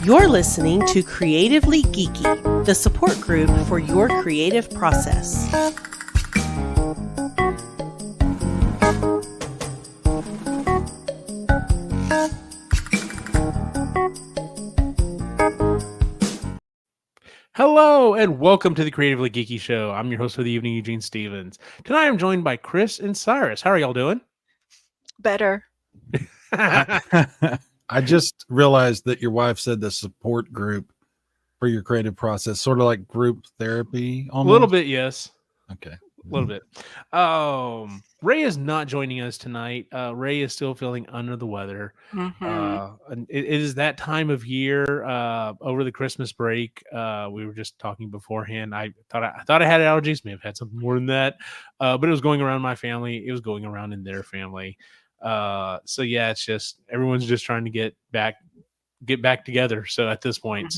You're listening to Creatively Geeky, the support group for your creative process. Hello and welcome to the Creatively Geeky Show. I'm your host for the evening, Eugene Stevens. Tonight I'm joined by Kris and Cyrus. How are y'all doing? Better. I just realized that your wife said the support group for your creative process, sort of like group therapy almost. A little bit, yes. Okay. A little bit. Ray is not joining us tonight. Ray is still feeling under the weather. And it is that time of year over the Christmas break. We were just talking beforehand. I thought I had allergies. May have had something more than that. But it was going around my family. It was going around in their family. So yeah, it's just everyone's just trying to get back together. So at this point,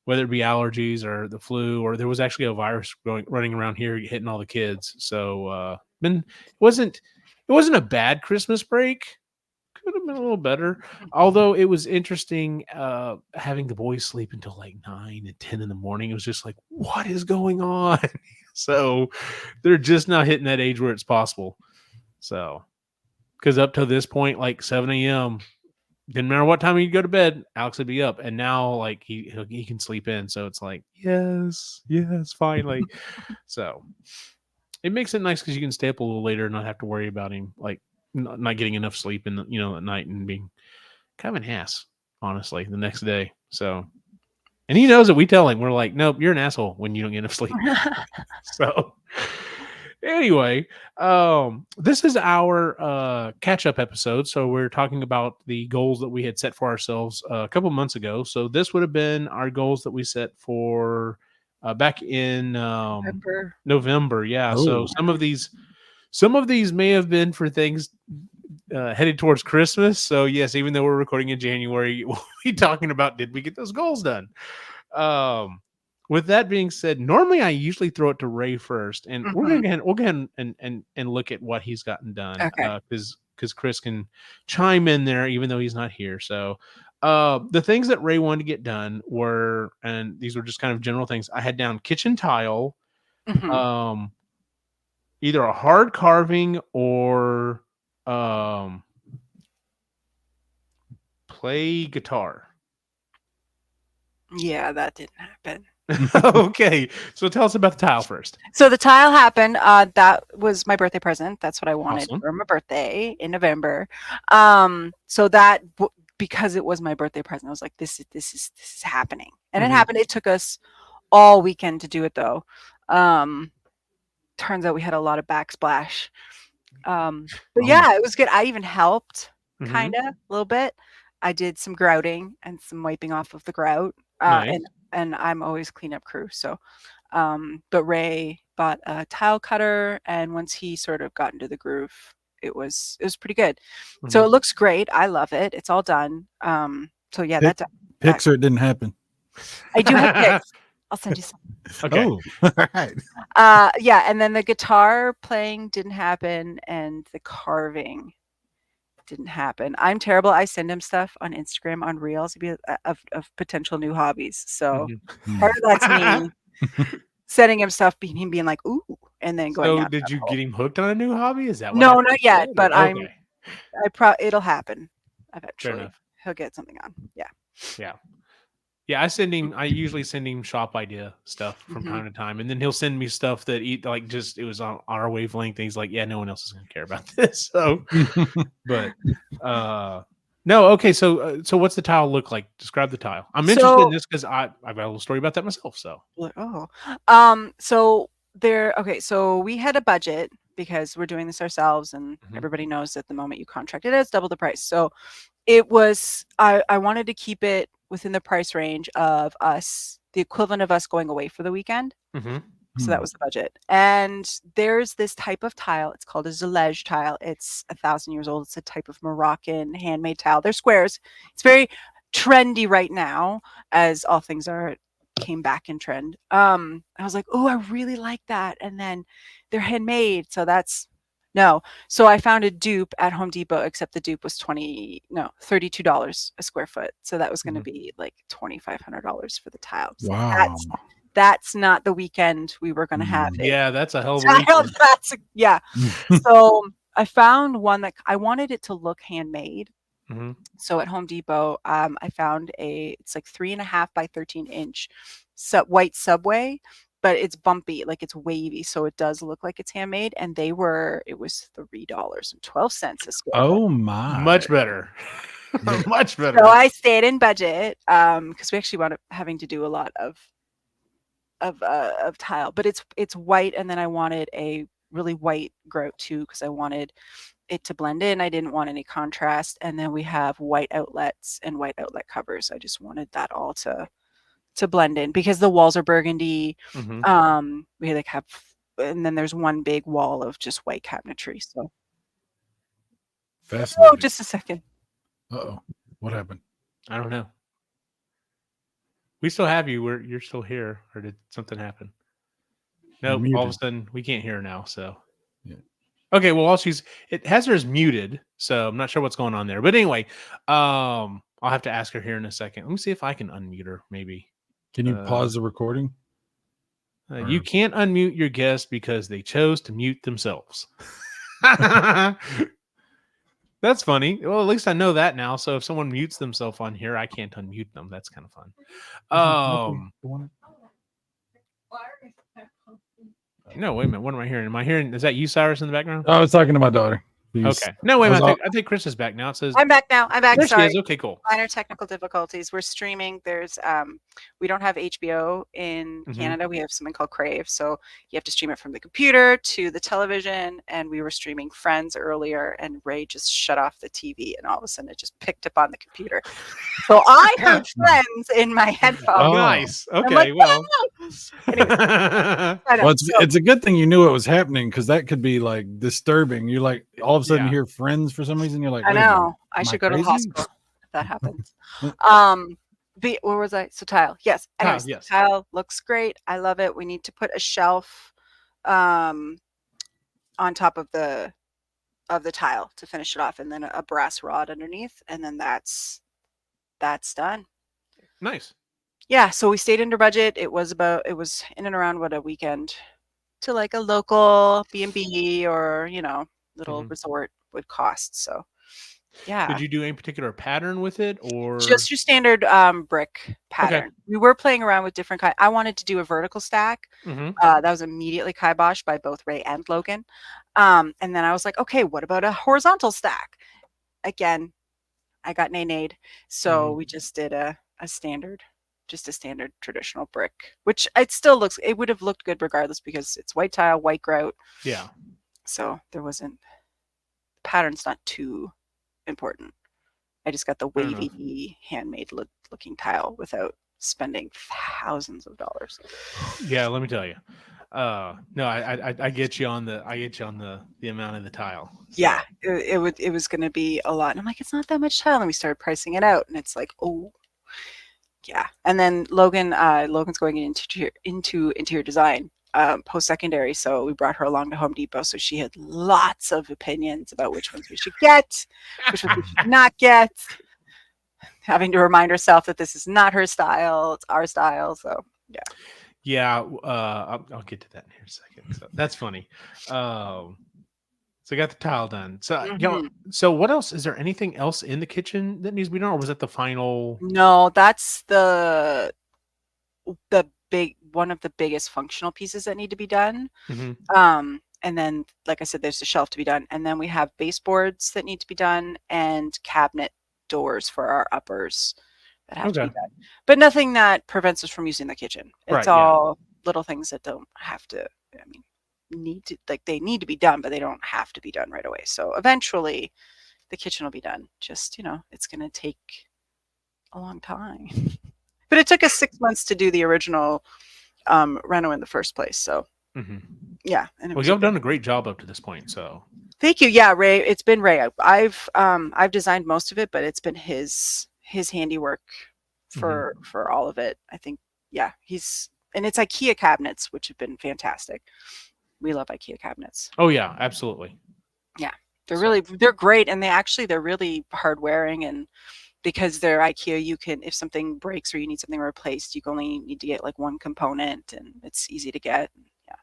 whether it be allergies or the flu, or there was actually a virus running around here hitting all the kids. So it wasn't a bad Christmas break. Could have been a little better. Although it was interesting having the boys sleep until like 9 and 10 in the morning. It was just like, what is going on? So they're just now hitting that age where it's possible. So, because up to this point, like 7 a.m., didn't matter what time he'd go to bed, Alex would be up. And now, like, he can sleep in. So it's like, yes, finally. So it makes it nice because you can stay up a little later and not have to worry about him, like, not getting enough sleep in the, at night and being kind of an ass, honestly, the next day. So, and he knows that we tell him, we're like, nope, you're an asshole when you don't get enough sleep. So anyway, this is our catch-up episode. So we're talking about the goals that we had set for ourselves a couple months ago. So this would have been our goals that we set for back in November. Yeah. Oh. So some of these may have been for things headed towards Christmas. So yes, even though we're recording in January, we'll be talking about, did we get those goals done? With that being said, normally I usually throw it to Ray first, and we'll go ahead and look at what he's gotten done. Okay. Because Kris can chime in there even though he's not here. So the things that Ray wanted to get done were, and these were just kind of general things. I had down kitchen tile, either a hard carving or play guitar. Yeah, that didn't happen. Okay, so tell us about the tile first. So the tile happened. That was my birthday present. That's what I wanted Awesome. for my birthday in November. So that because it was my birthday present, I was like, this is happening, and it happened. It took us all weekend to do it, though. Turns out we had a lot of backsplash. But yeah, it was good. I even helped kind of a little bit. I did some grouting and some wiping off of the grout. Nice. And I'm always cleanup crew. So, but Ray bought a tile cutter, and once he sort of got into the groove, it was pretty good. So it looks great. I love it. It's all done. So yeah, that's pics or it didn't happen. I do have pics. I'll send you some. Okay. Oh, all right. Yeah, and then the guitar playing didn't happen, and the carving didn't happen. I'm terrible. I send him stuff on Instagram on Reels of potential new hobbies. So part of that's me sending him stuff, him being like, "Ooh," and then going. So did you get him hooked on a new hobby? Is that what no, not yet? But okay. It'll happen eventually. Fair enough. He'll get something on. Yeah, I usually send him shop idea stuff from time to time, and then he'll send me stuff that it was on our wavelength. And he's like, yeah, no one else is going to care about this. So, but no, okay. So what's the tile look like? Describe the tile. I'm interested in this because I've got a little story about that myself. So, so we had a budget because we're doing this ourselves, and everybody knows that the moment you contract it, it's double the price. So it was. I wanted to keep it within the price range of the equivalent of us going away for the weekend. So that was the budget. And there's this type of tile. It's called a Zalej tile. It's 1,000 years old. It's a type of Moroccan handmade tile. They're squares. It's very trendy right now, as all things came back in trend. I was like, oh, I really like that. And then they're handmade. So that's No. So I found a dupe at Home Depot, except the dupe was $32 a square foot. So that was going to be like $2,500 for the tile. So Wow. that's not the weekend we were going to have it. Yeah, that's a hell of a Tile, weekend. yeah. So I found one that I wanted it to look handmade. So at Home Depot, I found it's like 3.5 by 13 inch white Subway, but it's bumpy, like it's wavy, so it does look like it's handmade. And it was $3.12 a square foot. Oh my. Much better. Much better. So I stayed in budget because we actually wound up having to do a lot of tile, but it's white, and then I wanted a really white grout too because I wanted it to blend in. I didn't want any contrast. And then we have white outlets and white outlet covers. I just wanted that all to blend in because the walls are burgundy. We like have, and then there's one big wall of just white cabinetry. So fascinating. Oh, just a second. Uh-oh. What happened? I don't know. We still have you. You're still here, or did something happen? Nope. All of a sudden, we can't hear her now. So, yeah. Okay. Well, it has her as muted, so I'm not sure what's going on there. But anyway, I'll have to ask her here in a second. Let me see if I can unmute her. Maybe. Can you pause the recording? You can't unmute your guest because they chose to mute themselves. That's funny. Well, at least I know that now. So if someone mutes themselves on here, I can't unmute them. That's kind of fun. No, wait a minute. What am I hearing? Am I hearing? Is that you, Cyrus, in the background? I was talking to my daughter. Okay. No, wait a minute. I think Kris is back now. It says I'm back now. there Sorry. she is. Okay, cool. Minor technical difficulties. We're streaming. There's we don't have HBO in Canada. We have something called Crave. So you have to stream it from the computer to the television. And we were streaming Friends earlier, and Ray just shut off the TV, and all of a sudden it just picked up on the computer. So I heard Friends in my headphones. Oh, nice. Okay, well. Anyway, it's a good thing you knew it was happening, because that could be like disturbing. You like all of a sudden hear Friends for some reason. You're like, I know. I should go to the hospital if that happens. Where was I? So tile. Yes. Anyways, yes. Tile looks great. I love it. We need to put a shelf on top of the tile to finish it off, and then a brass rod underneath, and then that's done. Nice. Yeah, so we stayed under budget. It was in and around a weekend to like a local B&B or, little resort would cost. So yeah. Did you do any particular pattern with it, or just your standard brick pattern? Okay. We were playing around with different kinds. I wanted to do a vertical stack. That was immediately kiboshed by both Ray and Logan. And then I was like, okay, what about a horizontal stack? Again, I got nay-nayed. So we just did a standard traditional brick, which it would have looked good regardless because it's white tile, white grout. Yeah. So the pattern's not too important. I just got the wavy handmade looking tile without spending thousands of dollars. Yeah, let me tell you. No, I get you on the amount of the tile. So. Yeah, it was going to be a lot, and I'm like, it's not that much tile, and we started pricing it out, and it's like, oh. Yeah, and then Logan's going into interior design post-secondary, so we brought her along to Home Depot, so she had lots of opinions about which ones we should get, which ones we should not get, having to remind herself that this is not her style, it's our style. So yeah, I'll get to that in here in a second. So that's funny. So I got the tile done. So so what else? Is there anything else in the kitchen that needs to be done, or was that the final? No, that's the one of the biggest functional pieces that need to be done. And then, like I said, there's the shelf to be done, and then we have baseboards that need to be done, and cabinet doors for our uppers that have to be done. But nothing that prevents us from using the kitchen. It's all little things that don't have to. I mean. They need to be done, but they don't have to be done right away. So eventually the kitchen will be done. Just, it's going to take a long time. But it took us 6 months to do the original reno in the first place. So yeah. And well, you've done a great job up to this point. So thank you. Yeah, Ray. It's been Ray. I've designed most of it, but it's been his handiwork for all of it. I think, yeah, and it's IKEA cabinets, which have been fantastic. We love IKEA cabinets. Oh yeah, absolutely. They're great, and they're really hard wearing, and because they're IKEA, you can, if something breaks or you need something replaced, you only need to get like one component, and it's easy to get.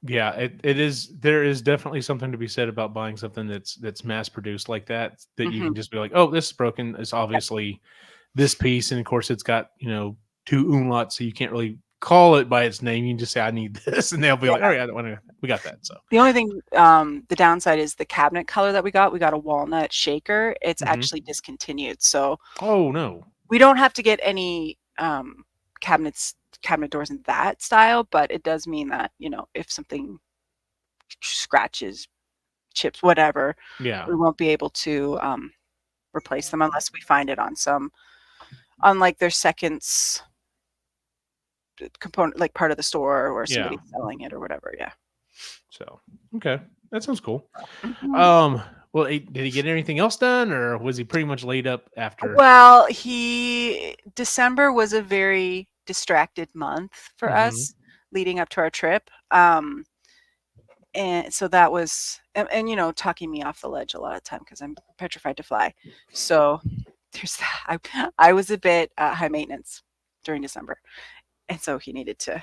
Yeah, it is. There is definitely something to be said about buying something that's mass produced like that you can just be like, oh, this is broken. It's obviously this piece, and of course it's got 2 umlauts, so you can't really call it by its name. You can just say, I need this, and they'll be like, all right, I don't want to. We got that. So the only thing, the downside is the cabinet color that we got. We got a walnut shaker. It's actually discontinued, so oh no, we don't have to get any cabinet doors in that style, but it does mean that if something scratches, chips, whatever, we won't be able to replace them unless we find it on like their seconds component, like part of the store, or somebody selling it or whatever. So okay, that sounds cool. Well, did he get anything else done, or was he pretty much laid up after? Well, December was a very distracted month for us leading up to our trip. And so that was, and talking me off the ledge a lot of time because I'm petrified to fly. So there's that. I was a bit high maintenance during December. And so he needed to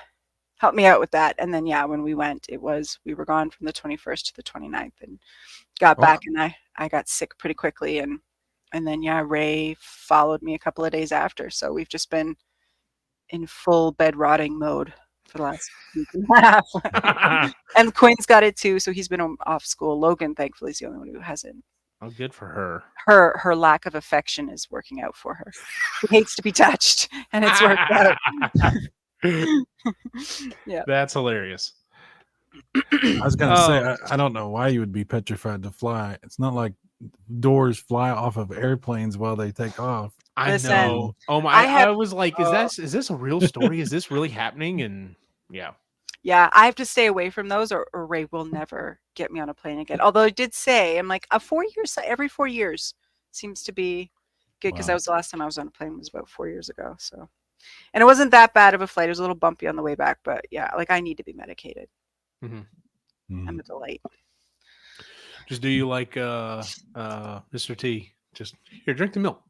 help me out with that. And then, when we went, we were gone from the 21st to the 29th and got back, and I got sick pretty quickly. And then, Ray followed me a couple of days after. So we've just been in full bed rotting mode for the last week and a half. And Quinn's got it too. So he's been off school. Logan, thankfully, is the only one who hasn't. Oh, good for her. Her lack of affection is working out for her. She hates to be touched, and it's worked out. Yeah, that's hilarious. I was gonna say, I don't know why you would be petrified to fly. It's not like doors fly off of airplanes while they take off. I know. Oh my! I was like, is this a real story? Is this really happening? And yeah, I have to stay away from those, or Ray will never get me on a plane again. Although I did say, I'm like, every 4 years seems to be good, because that was the last time I was on a plane, was about 4 years ago. So, and it wasn't that bad of a flight. It was a little bumpy on the way back, but like I need to be medicated. I'm a delight. Just do you like Mr. T? Just here, drink the milk.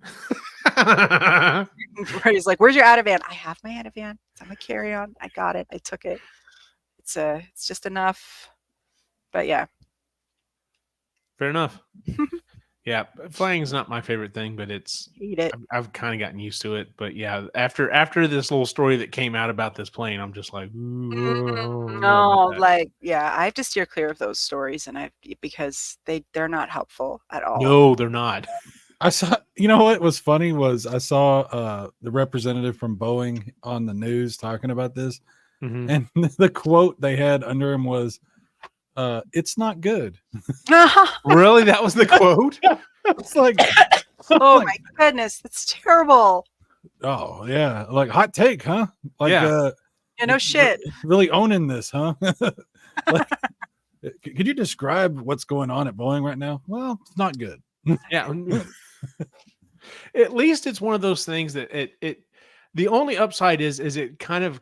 He's like, where's your Ativan? I have my Ativan. It's on my carry-on. I got it. I took it. It's just enough. But fair enough. Yeah, flying is not my favorite thing, but hate it. I've kind of gotten used to it. But after this little story that came out about this plane, I'm just like, I have to steer clear of those stories, and because they're not helpful at all. No, they're not. I saw, what was funny was I saw the representative from Boeing on the news talking about this, and the quote they had under him was, "It's not good." Really? That was the quote? It's like, oh my goodness, that's terrible. Oh yeah, like hot take, huh? Like, no shit. Really owning this, huh? Like, could you describe what's going on at Boeing right now? Well, it's not good. Yeah. At least it's one of those things that the only upside is it kind of,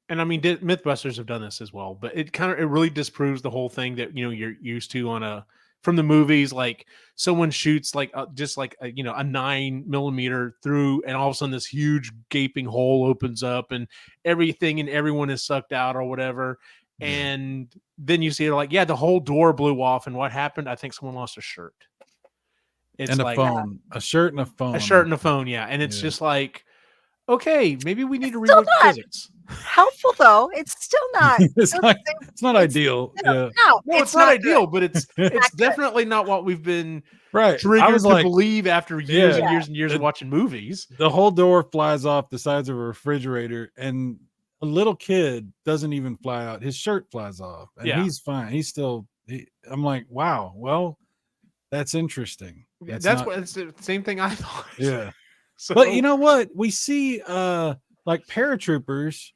and I mean, Mythbusters have done this as well, but it really disproves the whole thing that you're used to from the movies. Like someone shoots like just like a 9mm through, and all of a sudden this huge gaping hole opens up, and everything and everyone is sucked out or whatever. And then you see it like, the whole door blew off, and what happened? I think someone lost a shirt. It's and a phone, a shirt and a phone. A shirt and a phone, and it's just like, okay, maybe we need to rewrite physics. Helpful though, it's still not. It's not ideal. No, it's not ideal, but it's definitely not what we've been triggered to believe after years and years and years of watching movies. The whole door flies off the sides of a refrigerator, and a little kid doesn't even fly out. His shirt flies off, and he's fine. He's still. I'm like, wow. Well, that's interesting. It's the same thing I thought. Yeah. But you know what? We see like paratroopers,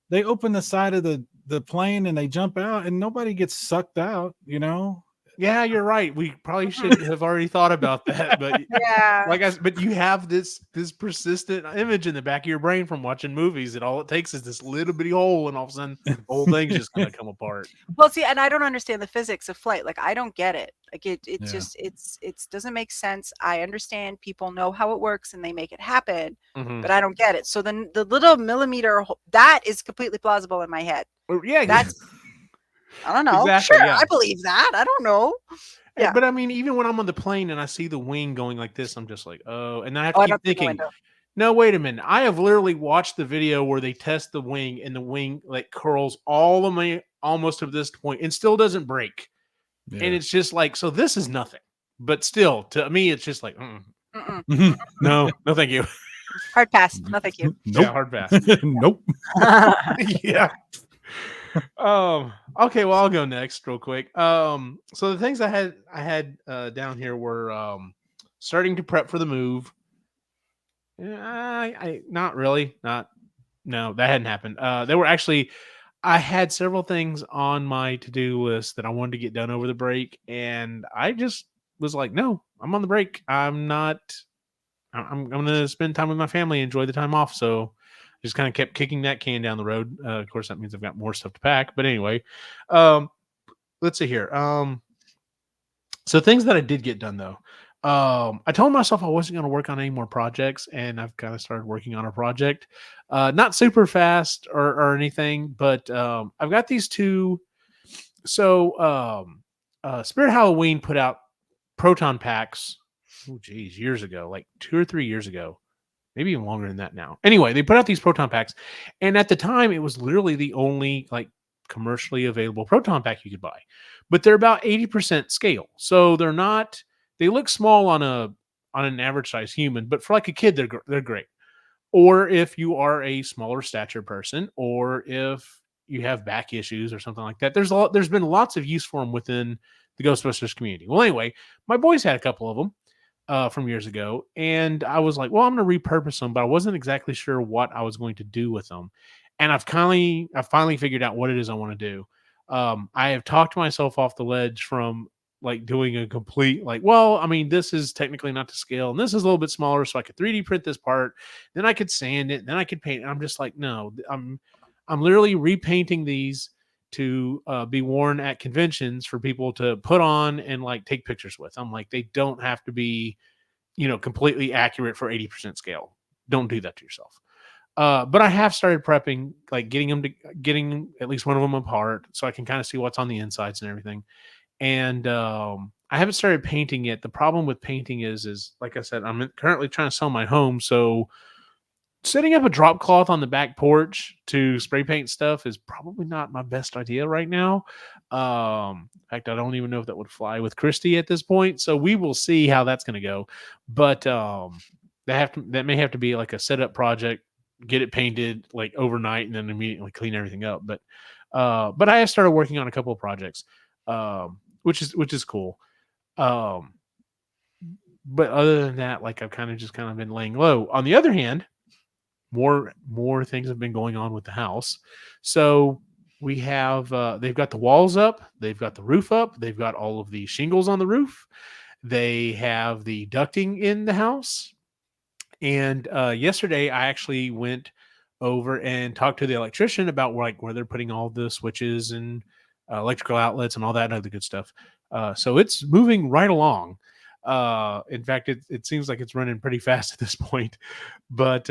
they open the side of the plane and they jump out, and nobody gets sucked out, Yeah, you're right. We probably should have already thought about that, but Yeah. but you have this persistent image in the back of your brain from watching movies that all it takes is this little bitty hole, and all of a sudden the whole thing's just gonna come apart. Well, see, and I don't understand the physics of flight. Like, I don't get it. Like, it Yeah. just it doesn't make sense. I understand people know how it works and they make it happen, Mhm. but I don't get it. So then the little millimeter that is completely plausible in my head. Well, yeah, That's I don't know. Exactly, Sure, yeah. I believe that. I don't know. Yeah. But I mean, even when I'm on the plane and I see the wing going like this, I'm just like, oh, and I have Oh, to I keep don't see the thinking, window. no, wait a minute. I have literally watched the video where they test the wing and the wing like curls all the way almost to this point and still doesn't break. Yeah. And it's just like, so this is nothing. But still, to me, it's just like, Mm-mm. no, thank you. Hard pass. No, thank you. Nope. Yeah, hard pass. Nope. Yeah. Okay, well, I'll go next real quick. So the things I had down here were starting to prep for the move. Yeah, I not really, no, that hadn't happened. There were actually I had several things on my to-do list that I wanted to get done over the break, and I just was like, no, I'm on the break. I'm going to spend time with my family, enjoy the time off. So just kind of kept kicking that can down the road. Of course, that means I've got more stuff to pack. But anyway, let's see here. So things that I did get done though. I told myself I wasn't going to work on any more projects, and I've kind of started working on a project. Not super fast or anything, but I've got these two. So Spirit Halloween put out proton packs. Oh, geez, years ago, like 2 or 3 years ago, maybe even longer than that now. Anyway, they put out these proton packs, and at the time, it was literally the only like commercially available proton pack you could buy. But they're about 80% scale, so they're not. They look small on an average size human, but for like a kid, they're great. Or if you are a smaller stature person, or if you have back issues or something like that, there's been lots of use for them within the Ghostbusters community. Well, anyway, my boys had a couple of them from years ago, and I was like, well, I'm going to repurpose them, but I wasn't exactly sure what I was going to do with them. And I've finally figured out what it is I want to do. I have talked myself off the ledge from like doing a complete like, well, I mean, this is technically not to scale, and this is a little bit smaller, so I could 3D print this part, then I could sand it, then I could paint it. I'm just like, no, I'm literally repainting these to be worn at conventions for people to put on and like take pictures with. I'm like, they don't have to be, completely accurate for 80% scale. Don't do that to yourself. But I have started prepping, like getting at least one of them apart so I can kind of see what's on the insides and everything. And I haven't started painting yet. The problem with painting is like I said, I'm currently trying to sell my home, so setting up a drop cloth on the back porch to spray paint stuff is probably not my best idea right now. In fact, I don't even know if that would fly with Christy at this point. So we will see how that's going to go. But that may have to be like a setup project, get it painted like overnight, and then immediately clean everything up. But I have started working on a couple of projects, which is cool. But other than that, like I've kind of been laying low. On the other hand, more things have been going on with the house. So we have they've got the walls up, they've got the roof up, they've got all of the shingles on the roof, they have the ducting in the house. And yesterday I actually went over and talked to the electrician about where they're putting all the switches and electrical outlets and all that other good stuff. So it's moving right along. In fact, it seems like it's running pretty fast at this point. But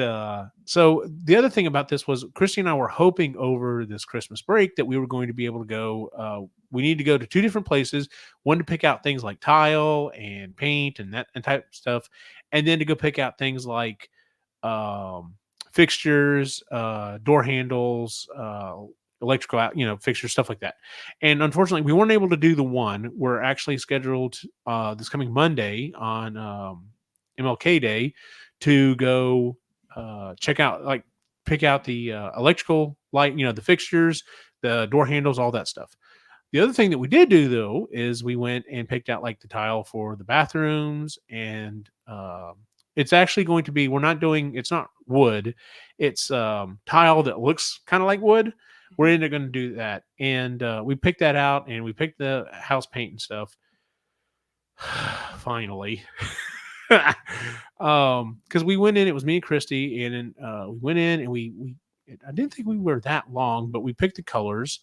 so the other thing about this was Christy and I were hoping over this Christmas break that we were going to be able to go. We need to go to 2 different places. One to pick out things like tile and paint and that and type of stuff, and then to go pick out things like fixtures, door handles, electrical, fixtures, stuff like that. And unfortunately, we weren't able to do the one. We're actually scheduled this coming Monday on MLK Day to go pick out the electrical light, the fixtures, the door handles, all that stuff. The other thing that we did do though is we went and picked out like the tile for the bathrooms, and it's actually going to be, it's not wood, it's tile that looks kind of like wood. We're going to do that, and we picked that out, and we picked the house paint and stuff. Finally. Because we went in, it was me and Christy, and then we went in and we I didn't think we were that long, but we picked the colors,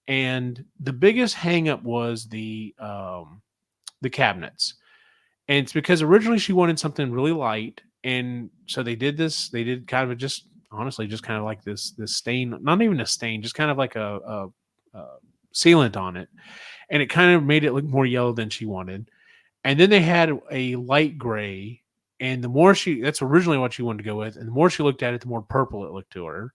and the biggest hang up was the cabinets. And it's because originally she wanted something really light, and so they did this. They did kind of just honestly just kind of like this stain, not even a stain, just kind of like a sealant on it, and it kind of made it look more yellow than she wanted. And then they had a light gray, and the more that's originally what she wanted to go with, and the more she looked at it, the more purple it looked to her.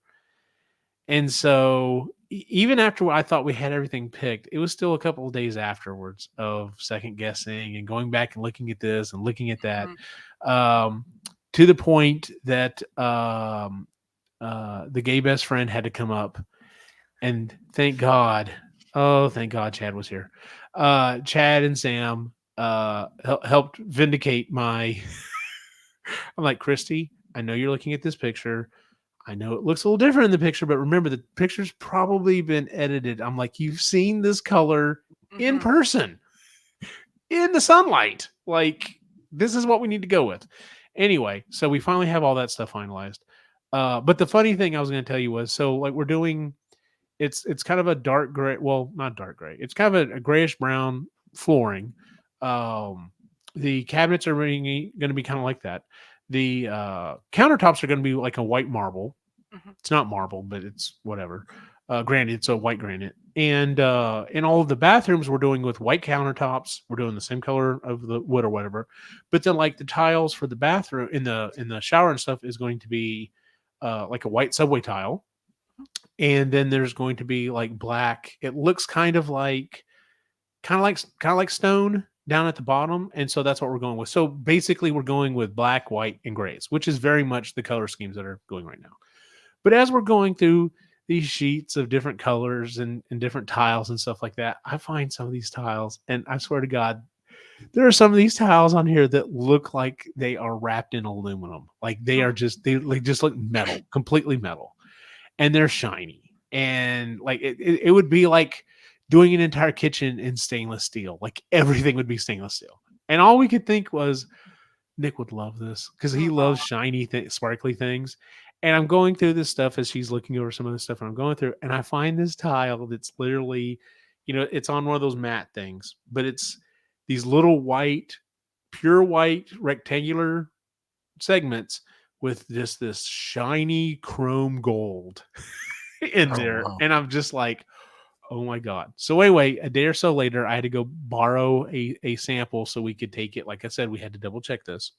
And so even after I thought we had everything picked, it was still a couple of days afterwards of second guessing and going back and looking at this and looking at that, to the point that the gay best friend had to come up, and thank God Chad was here. Chad and Sam helped vindicate my I'm like, Christy, I know you're looking at this picture. I know it looks a little different in the picture, but remember the picture's probably been edited. I'm like, you've seen this color in person, in the sunlight. Like, this is what we need to go with. Anyway, so we finally have all that stuff finalized. But the funny thing I was going to tell you was, so like we're doing, it's kind of a dark gray. Well, not dark gray. It's kind of a grayish brown flooring. The cabinets are going to be kind of like that. The countertops are going to be like a white marble. It's not marble, but it's whatever. Granted, it's a white granite. And in all of the bathrooms, we're doing with white countertops. We're doing the same color of the wood or whatever. But then, like the tiles for the bathroom in the shower and stuff is going to be like a white subway tile. And then there's going to be like black. It looks kind of like stone down at the bottom, and so that's what we're going with. So basically we're going with black, white, and grays, which is very much the color schemes that are going right now. But as we're going through these sheets of different colors and different tiles and stuff like that, I find some of these tiles, and I swear to God, there are some of these tiles on here that look like they are wrapped in aluminum. Like they just look metal, completely metal, and they're shiny. And like it would be like doing an entire kitchen in stainless steel. Like everything would be stainless steel. And all we could think was, Nick would love this because he loves shiny, sparkly things. And I'm going through this stuff as she's looking over some of the stuff I'm going through. And I find this tile that's literally, it's on one of those matte things, but it's these little pure white rectangular segments with just this shiny chrome gold in there. Wow. And I'm just like, oh my God. So anyway, a day or so later, I had to go borrow a sample so we could take it. Like I said, we had to double check this,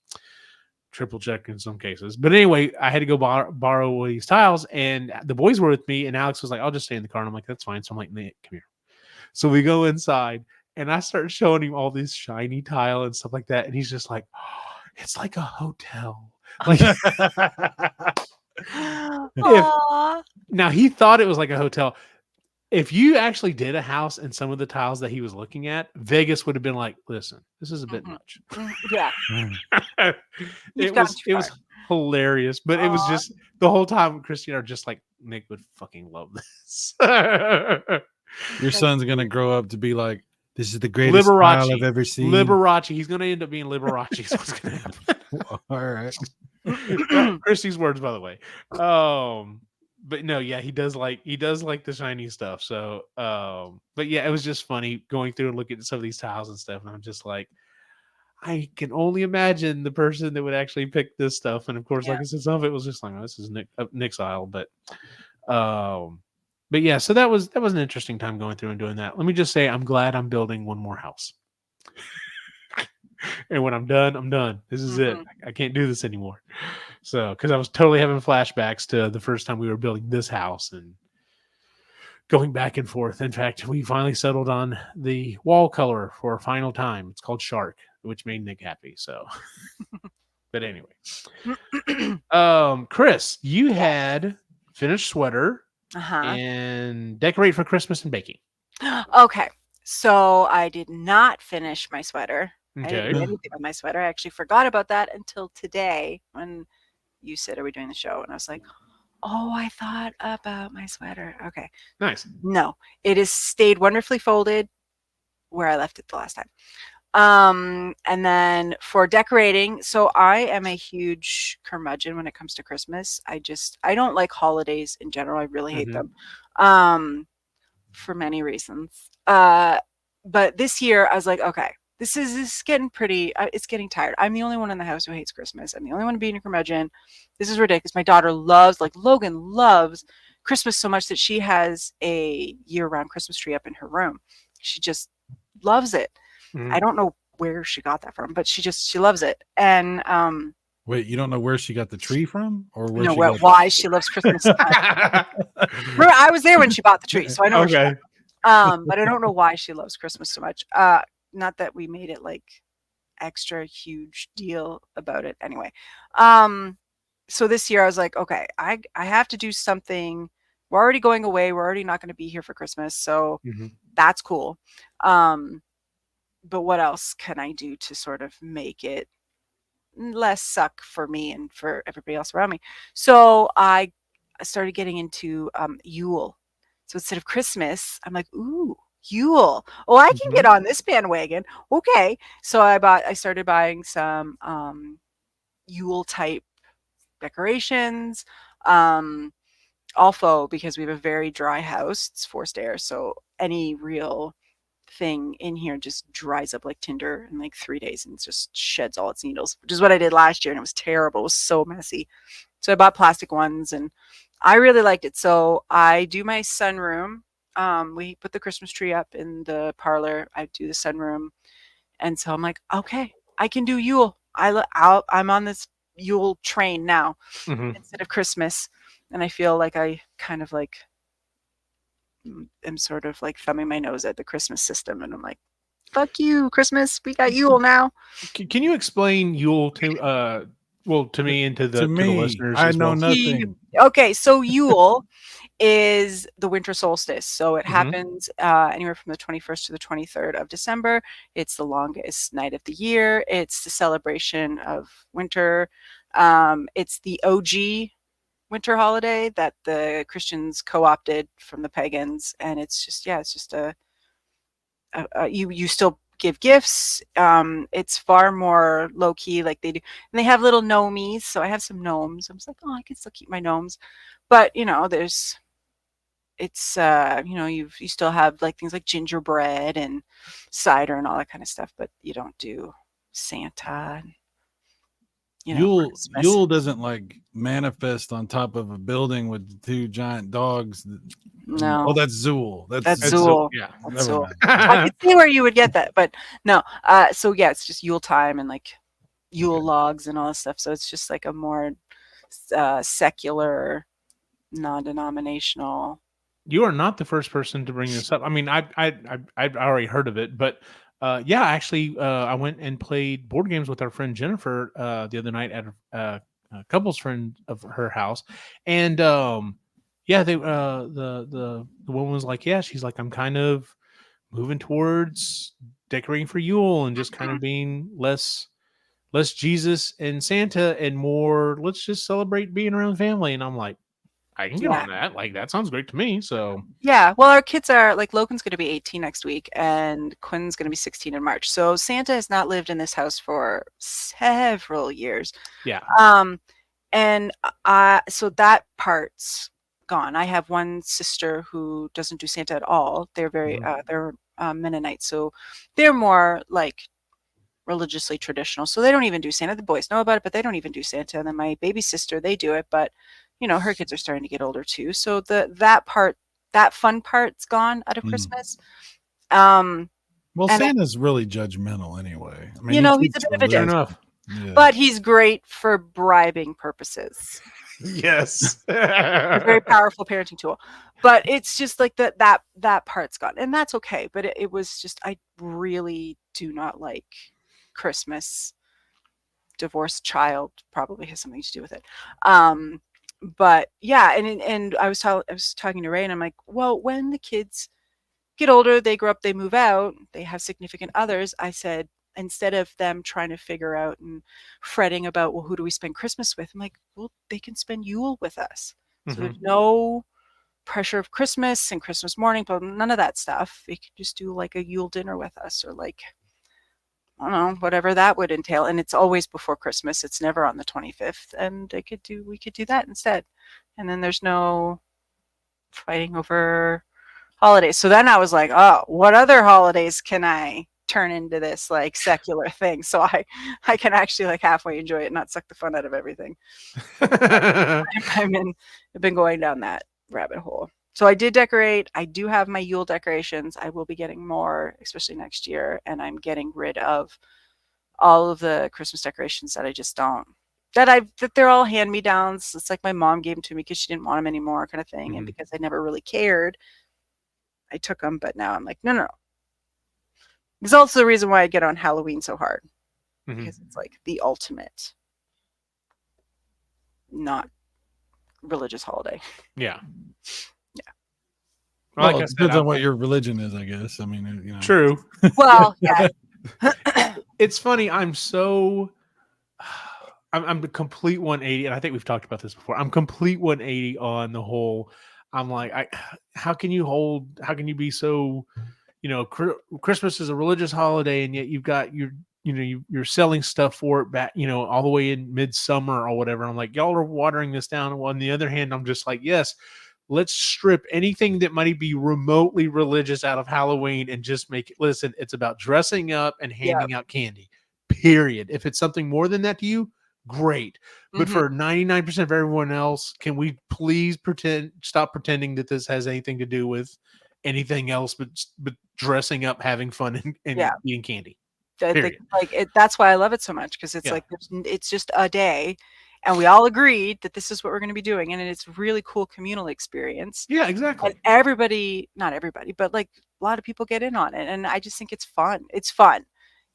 triple check in some cases. But anyway, I had to go borrow these tiles, and the boys were with me, and Alex was like, I'll just stay in the car. And I'm like, that's fine. So I'm like, Nick, come here. So we go inside, and I start showing him all this shiny tile and stuff like that. And he's just like, oh, it's like a hotel. Like, now he thought it was like a hotel. If you actually did a house and some of the tiles that he was looking at, Vegas would have been like, listen, this is a bit much. Yeah. It was hilarious, but it was just the whole time Christy and I are just like, Nick would fucking love this. Your son's going to grow up to be like, this is the greatest tile I've ever seen. Liberace. He's going to end up being Liberace. Is what's going to happen. All right. Christy's words, by the way. But no, yeah, he does like the shiny stuff. So, but yeah, it was just funny going through and looking at some of these tiles and stuff. And I'm just like, I can only imagine the person that would actually pick this stuff. And of course, like I said, some of it was just like, oh, this is Nick's aisle. But yeah, so that was an interesting time going through and doing that. Let me just say, I'm glad I'm building one more house. And when I'm done, I'm done. This is it. I can't do this anymore. So, because I was totally having flashbacks to the first time we were building this house and going back and forth. In fact, we finally settled on the wall color for a final time. It's called Shark, which made Nick happy. So, but anyway, Kris, you had finished sweater and decorate for Christmas and baking. Okay, so I did not finish my sweater. Okay. I didn't do anything with my sweater. I actually forgot about that until today when you said, are we doing the show? And I was like, oh, I thought about my sweater. Okay. Nice. No, it has stayed wonderfully folded where I left it the last time. And then for decorating, so I am a huge curmudgeon when it comes to Christmas. I don't like holidays in general. I really hate them. For many reasons. But this year I was like, okay, this is getting pretty, it's getting tired. I'm the only one in the house who hates Christmas. I'm the only one being a curmudgeon. This is ridiculous. My daughter loves, like Logan loves Christmas so much that she has a year-round Christmas tree up in her room. She just loves it. I don't know where she got that from, but she loves it. And wait, you don't know where she got the tree from, or where no, she got why she loves Christmas so much. Remember, I was there when she bought the tree, so I know. Okay. But I don't know why she loves Christmas so much. Not that we made it like extra huge deal about it anyway. So this year I was like, okay, I have to do something. We're already going away. We're already not going to be here for Christmas. So that's cool. But what else can I do to sort of make it less suck for me and for everybody else around me? So I started getting into Yule. So instead of Christmas, I'm like, ooh, Yule. Oh, I can get on this bandwagon. Okay. So I started buying some Yule type decorations. All faux, because we have a very dry house. It's forced air. So any real thing in here just dries up like tinder in like 3 days and just sheds all its needles, which is what I did last year, and it was terrible. It was so messy. So I bought plastic ones and I really liked it. So I do my sunroom. We put the Christmas tree up in the parlor. I do the sunroom. And so I'm like, okay, I can do Yule. I'm on this Yule train now instead of Christmas. And I feel like I kind of like am sort of like thumbing my nose at the Christmas system. And I'm like, fuck you, Christmas. We got Yule now. Can you explain Yule to me and to the listeners? I know nothing. Okay, so Yule is the winter solstice. So it happens anywhere from the 21st to the 23rd of December. It's the longest night of the year. It's the celebration of winter. It's the OG winter holiday that the Christians co-opted from the pagans. And it's just, you still give gifts. It's far more low key, like they do. And they have little gnomies. So I have some gnomes. I was like, oh, I can still keep my gnomes. But you still have like things like gingerbread and cider and all that kind of stuff, but you don't do Santa. Yule doesn't like manifest on top of a building with 2 giant dogs. No. Oh, that's Zool. That's Zool. Yeah. That's Zool. I could see where you would get that, but no. So yeah, it's just Yule time and like Yule logs and all that stuff. So it's just like a more secular, non-denominational. You are not the first person to bring this up. I mean, I've already heard of it, but actually, I went and played board games with our friend Jennifer the other night at a couple's friend of her house, and the woman was like, yeah, she's like, I'm kind of moving towards decorating for Yule and just kind of being less Jesus and Santa and more let's just celebrate being around family. And I'm like, I can get on that. Like, that sounds great to me. So yeah, well, our kids are like, Logan's going to be 18 next week and Quinn's going to be 16 in March. So Santa has not lived in this house for several years. Yeah. And so that part's gone. I have one sister who doesn't do Santa at all. They're very they're Mennonite, so they're more like religiously traditional. So they don't even do Santa. The boys know about it, but they don't even do Santa. And then my baby sister, they do it, but her kids are starting to get older too. So that fun part's gone out of Christmas. Well, Santa's really judgmental anyway. I mean, he's a bit of a jerk. Enough. Yeah. But he's great for bribing purposes. Yes. A very powerful parenting tool. But it's just like that part's gone. And that's okay. But it was just, I really do not like Christmas. Divorced child probably has something to do with it. But yeah, and I was talking to Ray, and I'm like, well, when the kids get older, they grow up, they move out, they have significant others. I said, instead of them trying to figure out and fretting about, well, who do we spend Christmas with? I'm like, well, they can spend Yule with us. So there's no pressure of Christmas and Christmas morning, but none of that stuff. They can just do like a Yule dinner with us, or like don't know, whatever that would entail. And it's always before Christmas. It's never on the 25th. And we could do that instead. And then there's no fighting over holidays. So then I was like, oh, what other holidays can I turn into this like secular thing? So I can actually like halfway enjoy it and not suck the fun out of everything. I've been going down that rabbit hole. So I did decorate. I do have my Yule decorations. I will be getting more, especially next year. And I'm getting rid of all of the Christmas decorations that I just don't, that they're all hand-me-downs. It's like my mom gave them to me because she didn't want them anymore kind of thing. And because I never really cared, I took them. But now I'm like, no. It's also the reason why I get on Halloween so hard. Because it's like the ultimate not religious holiday. Yeah. Well, like it depends on what your religion is, I guess. I mean, you know. True. Well, yeah. It's funny. I'm the complete 180, and I think we've talked about this before. I'm complete 180 on the whole. I'm like, how can you be so, Christmas is a religious holiday, and yet you've got you're selling stuff for it back, all the way in midsummer or whatever. I'm like, y'all are watering this down. Well, on the other hand, I'm just like, yes, let's strip anything that might be remotely religious out of Halloween and just make it. Listen, it's about dressing up and handing out candy. Period. If it's something more than that to you, great. But for 99% of everyone else, can we please stop pretending that this has anything to do with anything else but dressing up, having fun, and eating candy. That's why I love it so much, because it's like it's just a day. And we all agreed that this is what we're going to be doing. And it's a really cool communal experience. Yeah, exactly. And not everybody, but like a lot of people get in on it. And I just think it's fun. It's fun.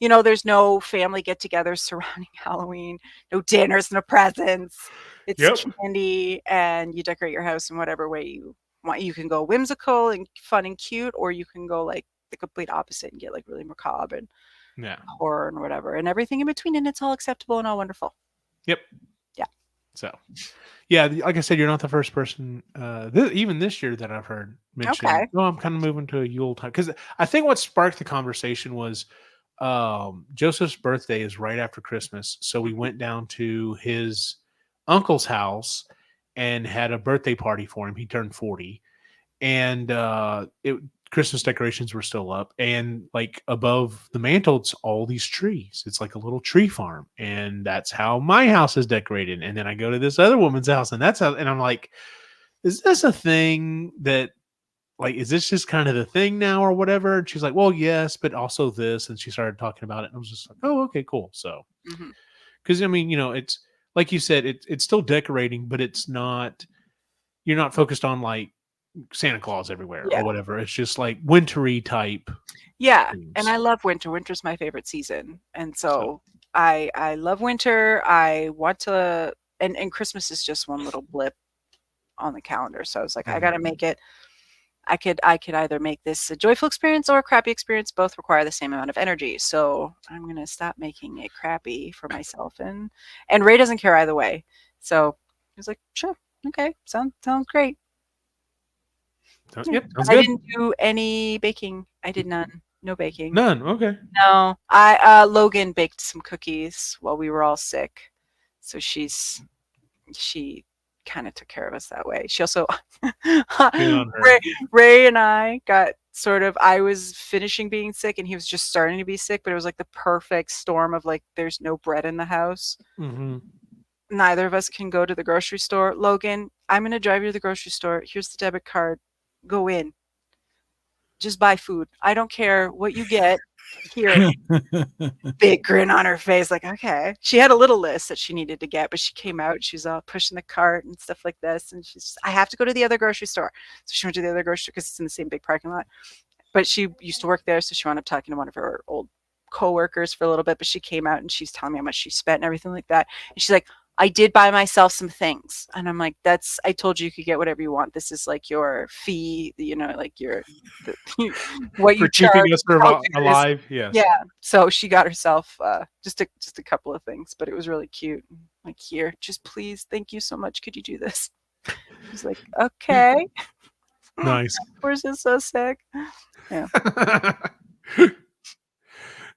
There's no family get-togethers surrounding Halloween, no dinners, no presents. It's candy, and you decorate your house in whatever way you want. You can go whimsical and fun and cute, or you can go like the complete opposite and get like really macabre and horror and whatever, and everything in between. And it's all acceptable and all wonderful. Yep. Yeah. So, like I said, you're not the first person, even this year, that I've heard mention. Okay. Oh, I'm kind of moving to a Yule time, because I think what sparked the conversation was Joseph's birthday is right after Christmas, so we went down to his uncle's house and had a birthday party for him. He turned 40, and Christmas decorations were still up, and like above the mantle, it's all these trees. It's like a little tree farm, and that's how my house is decorated. And then I go to this other woman's house, and and I'm like, is this a thing that, like, is this just kind of the thing now or whatever? And she's like, well, yes, but also this. And she started talking about it, and I was just like, oh, okay, cool. So, because I mean, it's like you said, it's still decorating, but it's not, you're not focused on like Santa Claus everywhere or whatever. It's just like wintry type. Yeah. Things. And I love winter. Winter's my favorite season. And so I love winter. I want to, and Christmas is just one little blip on the calendar. So I was like, I got to make it. I could either make this a joyful experience or a crappy experience. Both require the same amount of energy. So I'm going to stop making it crappy for myself. And Ray doesn't care either way. So he was like, sure. Okay. Sounds great. Sounds good. I didn't do any baking. I did none. No baking. None. Okay. No. Logan baked some cookies while we were all sick. So she kind of took care of us that way. She also Ray and I got I was finishing being sick and he was just starting to be sick, but it was like the perfect storm of like there's no bread in the house. Neither of us can go to the grocery store. Logan, I'm going to drive you to the grocery store. Here's the debit card. Go in. Just buy food. I don't care what you get. Here. Big grin on her face, like, okay. She had a little list that she needed to get, but she came out, she's all pushing the cart and stuff like this, and she's, I have to go to the other grocery store. So she went to the other grocery store because it's in the same big parking lot. But she used to work there, so she wound up talking to one of her old co-workers for a little bit, but she came out and she's telling me how much she spent and everything like that. And she's like, I did buy myself some things. And I'm like, I told you could get whatever you want. This is like your fee, like what you charge. Keeping us alive. Yes. Yeah. So she got herself just a couple of things, but it was really cute. Like, here, just please, thank you so much. Could you do this? She's like, okay. Nice. Of course, it's so sick. Yeah.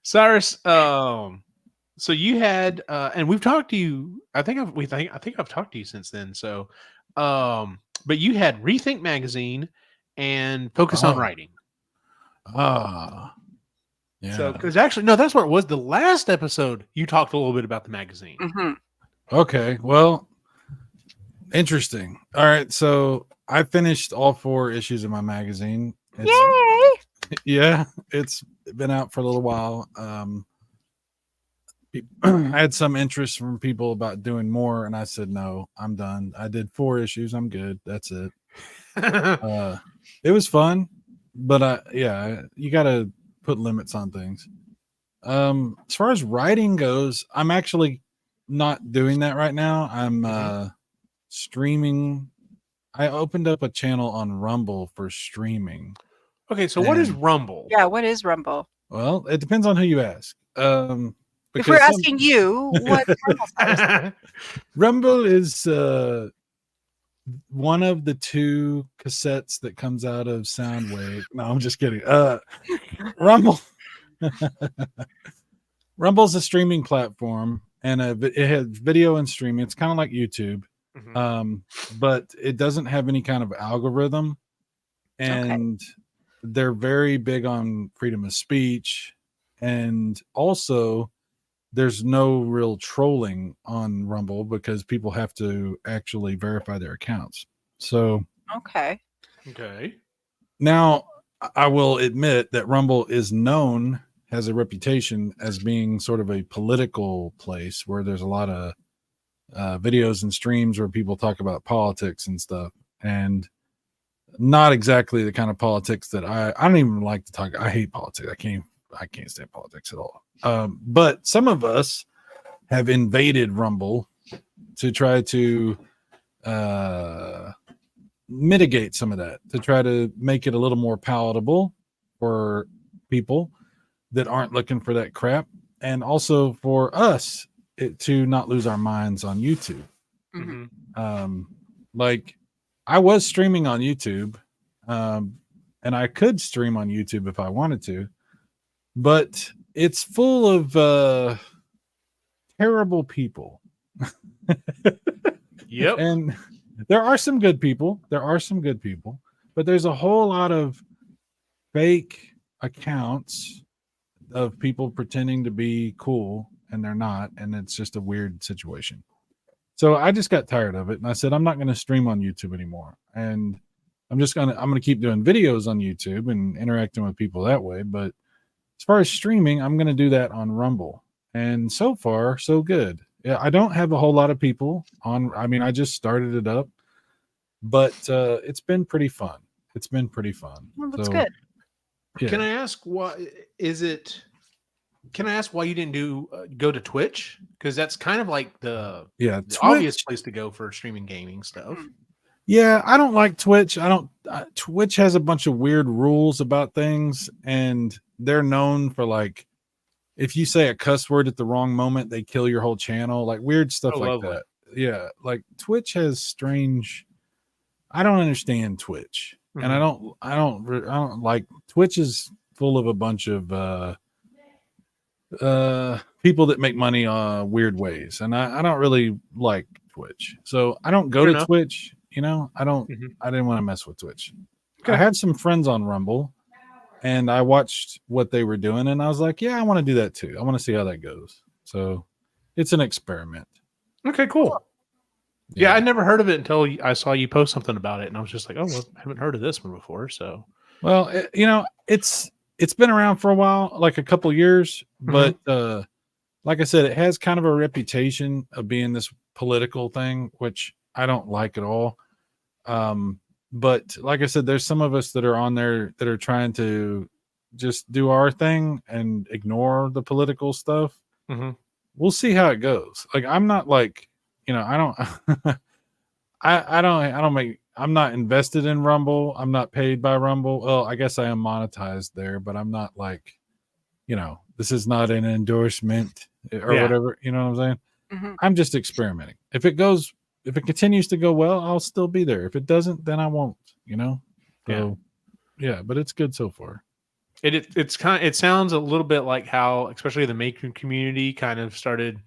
Cyrus, so you had and we've talked to you. I think I've talked to you since then. So but you had Rethink Magazine and Focus on Writing. Yeah. So because actually no, that's what it was. The last episode you talked a little bit about the magazine. Mm-hmm. Okay. Well, interesting. All right. So I finished all 4 issues of my magazine. Yay! Yeah, it's been out for a little while. I had some interest from people about doing more, and I said no, I'm done. I did 4 issues. I'm good. That's it. It was fun, but you got to put limits on things. As far as writing goes, I'm actually not doing that right now. I'm streaming. I opened up a channel on Rumble for streaming. Okay, so what is Rumble? Yeah, what is Rumble? Well, it depends on who you ask. If we're asking you, what Rumble is one of the 2 cassettes that comes out of Soundwave. No, I'm just kidding. Rumble. Rumble's a streaming platform, and it has video and streaming. It's kind of like YouTube, but it doesn't have any kind of algorithm, and they're very big on freedom of speech, and also there's no real trolling on Rumble because people have to actually verify their accounts. So okay. Now I will admit that Rumble has a reputation as being sort of a political place where there's a lot of videos and streams where people talk about politics and stuff, and not exactly the kind of politics that I don't even like to talk. I hate politics. I can't stand politics at all. But some of us have invaded Rumble to try to mitigate some of that, to try to make it a little more palatable for people that aren't looking for that crap, and also for us to not lose our minds on YouTube. Like I was streaming on YouTube, and I could stream on YouTube if I wanted to, but it's full of terrible people. Yep. And there are some good people. But there's a whole lot of fake accounts of people pretending to be cool and they're not, and it's just a weird situation. So I just got tired of it, and I said I'm not going to stream on YouTube anymore, and I'm going to keep doing videos on YouTube and interacting with people that way. But as far as streaming, I'm going to do that on Rumble, and so far so good. Yeah, I don't have a whole lot of people on. I mean, I just started it up, but it's been pretty fun. Well, that's good. Yeah. Can I ask why you didn't go to Twitch? Because that's kind of like the obvious place to go for streaming gaming stuff. Yeah, I don't like Twitch. Twitch has a bunch of weird rules about things, and they're known for, like, if you say a cuss word at the wrong moment, they kill your whole channel, like weird stuff that. Yeah, like Twitch has strange. I don't understand Twitch. And I don't like Twitch is full of a bunch of people that make money weird ways, and I don't really like Twitch, so I don't go to Twitch. I didn't want to mess with Twitch. I had some friends on Rumble, and I watched what they were doing, and I was like, yeah, I want to do that too. I want to see how that goes. So it's an experiment. Okay, cool. Yeah, I never heard of it until I saw you post something about it, and I was just like, "Oh, well, I haven't heard of this one before." So, well, it's been around for a while, like a couple years, but like I said, it has kind of a reputation of being this political thing, which I don't like at all. But like I said, there's some of us that are on there that are trying to just do our thing and ignore the political stuff. We'll see how it goes. Like, I'm not like. I don't, I'm not invested in Rumble. I'm not paid by Rumble. Well, I guess I am monetized there, but I'm not like, this is not an endorsement or whatever. You know what I'm saying? I'm just experimenting. If it continues to go well, I'll still be there. If it doesn't, then I won't, So, yeah, but it's good so far. It sounds a little bit like how, especially the maker community, kind of started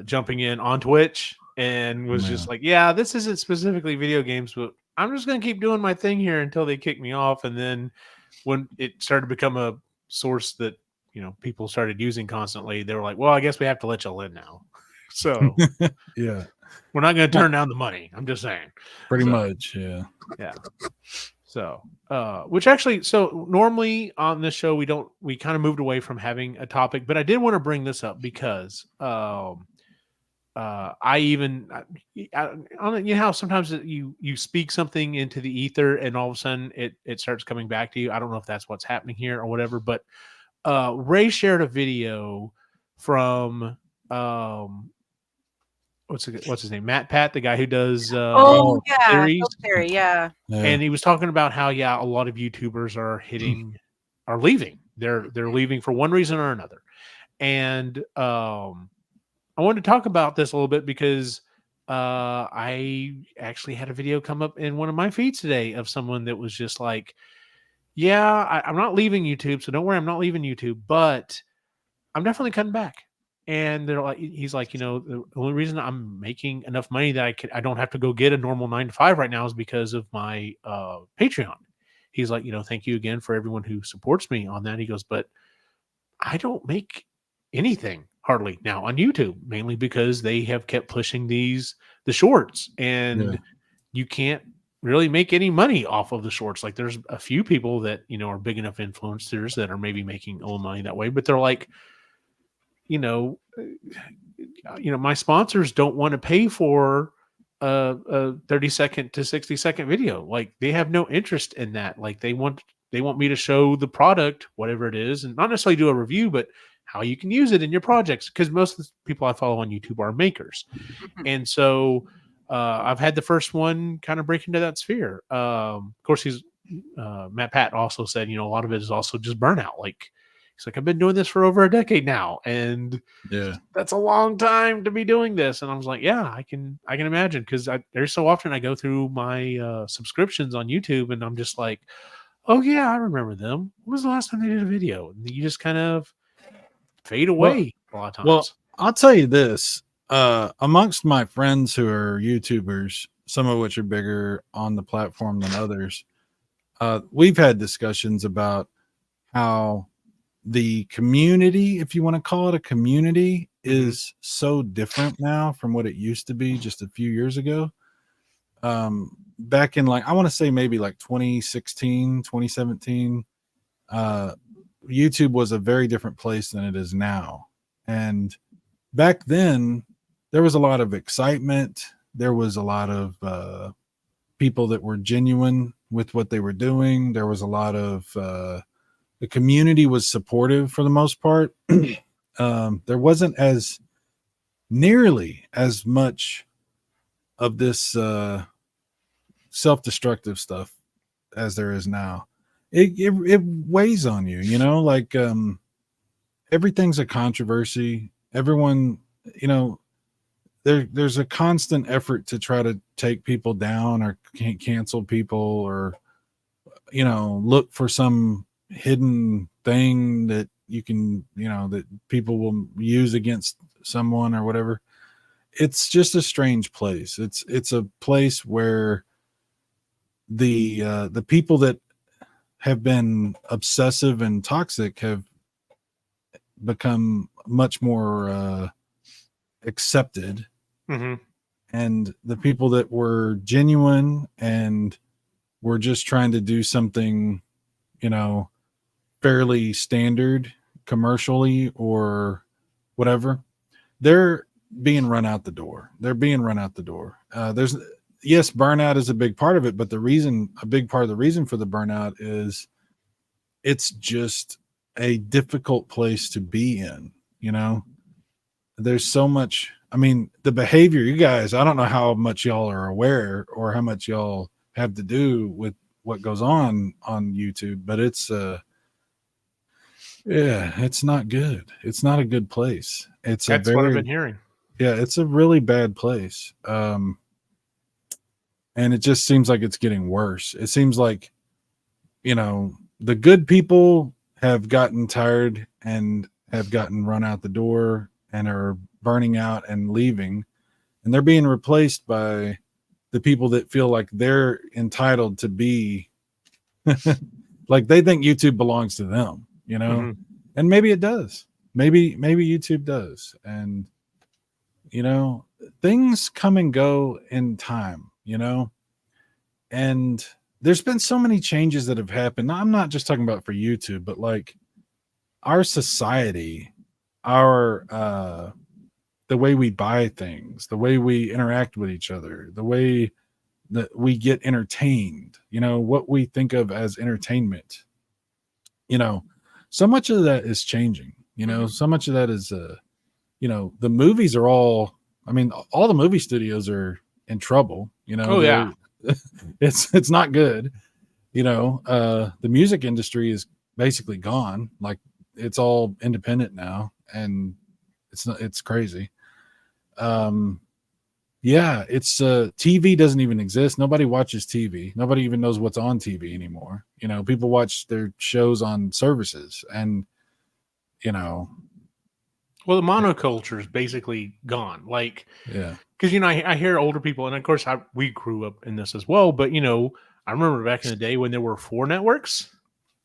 jumping in on Twitch and was just like, yeah, this isn't specifically video games, but I'm just going to keep doing my thing here until they kick me off. And then when it started to become a source that, people started using constantly, they were like, well, I guess we have to let y'all in now. So yeah, we're not going to turn down the money. I'm just saying. Pretty much. Yeah. Yeah. So, which actually, so normally on this show, we kind of moved away from having a topic, but I did want to bring this up because, how sometimes you speak something into the ether and all of a sudden it starts coming back to you. I don't know if that's what's happening here or whatever, but Ray shared a video from what's his name, Matt Pat, the guy who does series. Yeah, and he was talking about how a lot of YouTubers are leaving. They're leaving for one reason or another, and I wanted to talk about this a little bit because I actually had a video come up in one of my feeds today of someone that was just like, I'm not leaving YouTube, so don't worry, I'm not leaving YouTube, but I'm definitely cutting back. And he's like, the only reason I'm making enough money that I don't have to go get a normal 9 to 5 right now is because of my Patreon. He's like, thank you again for everyone who supports me on that. He goes, but I don't make anything hardly now on YouTube, mainly because they have kept pushing the shorts, and you can't really make any money off of the shorts. Like there's a few people that, are big enough influencers that are maybe making a little money that way, but they're like, my sponsors don't want to pay for a 30-second to 60-second video. Like they have no interest in that. Like they want me to show the product, whatever it is, and not necessarily do a review, but how you can use it in your projects. Because most of the people I follow on YouTube are makers. And so I've had the first one kind of break into that sphere. Of course, Matt Pat also said, a lot of it is also just burnout. Like he's like, I've been doing this for over a decade now, and that's a long time to be doing this. And I was like, yeah, I can imagine, because there's so often I go through my subscriptions on YouTube, and I'm just like, oh yeah, I remember them. When was the last time they did a video? And you just kind of fade away a lot of times. Well, I'll tell you this. Amongst my friends who are YouTubers, some of which are bigger on the platform than others, we've had discussions about how the community, if you want to call it a community, is so different now from what it used to be just a few years ago. Back in I want to say maybe 2016, 2017, YouTube was a very different place than it is now. And back then there was a lot of excitement. There was a lot of people that were genuine with what they were doing. There was a lot of the community was supportive for the most part. There wasn't nearly as much of this self-destructive stuff as there is now. It weighs on you, everything's a controversy. Everyone, there's a constant effort to try to take people down or cancel people or, look for some hidden thing that you can, that people will use against someone or whatever. It's just a strange place. It's a place where the people that have been obsessive and toxic have become much more accepted. And the people that were genuine and were just trying to do something, fairly standard commercially or whatever, they're being run out the door. Yes, burnout is a big part of it, but a big part of the reason for the burnout is it's just a difficult place to be in. There's so much. I mean, the behavior, you guys, I don't know how much y'all are aware or how much y'all have to do with what goes on YouTube, but it's it's not good. It's not a good place. That's what I've been hearing. Yeah, it's a really bad place. And it just seems like it's getting worse. It seems like, the good people have gotten tired and have gotten run out the door and are burning out and leaving, and they're being replaced by the people that feel like they're entitled to be like they think YouTube belongs to them, you know. Mm-hmm. And maybe it does. Maybe YouTube does. And you know, things come and go in time, you know. And there's been so many changes that have happened. I'm not just talking about for YouTube, but like our society, our the way we buy things, the way we interact with each other, the way that we get entertained, you know, what we think of as entertainment, you know, so much of that is changing, you know, so much of that is, you know, the movies are all, I mean, all the movie studios are in trouble, you know. Oh, yeah. It's not good, you know. The music industry is basically gone. Like it's all independent now, and it's crazy. Yeah, it's TV doesn't even exist. Nobody watches TV. Nobody even knows what's on TV anymore. You know, people watch their shows on services, and you know, well, the monoculture is basically gone. Like, yeah, because you know, I hear older people, and of course, we grew up in this as well. But you know, I remember back in the day when there were 4 networks,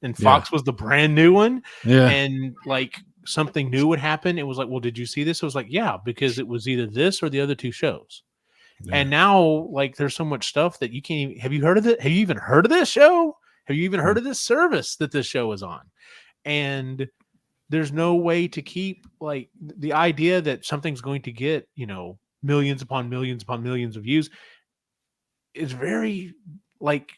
and Fox was the brand new one. Yeah, and like something new would happen. It was like, well, did you see this? It was like, yeah, because it was either this or the other 2 shows. yeah. And now, like, there's so much stuff that you can't even. Have you heard of it? Have you even heard of this show? Have you even heard of this service that this show is on? And there's no way to keep like the idea that something's going to get, you know, millions upon millions upon millions of views is very like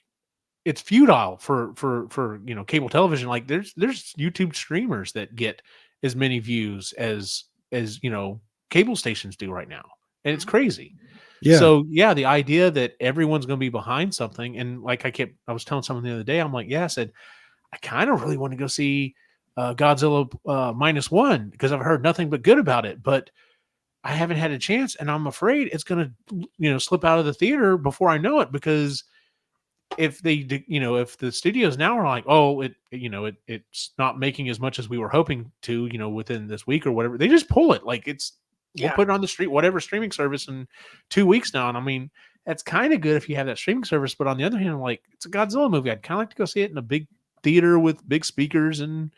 it's futile for you know, cable television. Like there's YouTube streamers that get as many views as you know, cable stations do right now, and it's crazy. Yeah. So yeah, the idea that everyone's going to be behind something, and like I was telling someone the other day, I'm like, yeah, I said I kind of really want to go see Godzilla -1 because I've heard nothing but good about it, but I haven't had a chance, and I'm afraid it's going to, you know, slip out of the theater before I know it, because if they, you know, if the studios now are like, oh, it's not making as much as we were hoping to, you know, within this week or whatever, they just pull it. Like we'll put it on the street, whatever streaming service in 2 weeks now. And I mean, that's kind of good if you have that streaming service. But on the other hand, I'm like, it's a Godzilla movie. I'd kind of like to go see it in a big theater with big speakers and,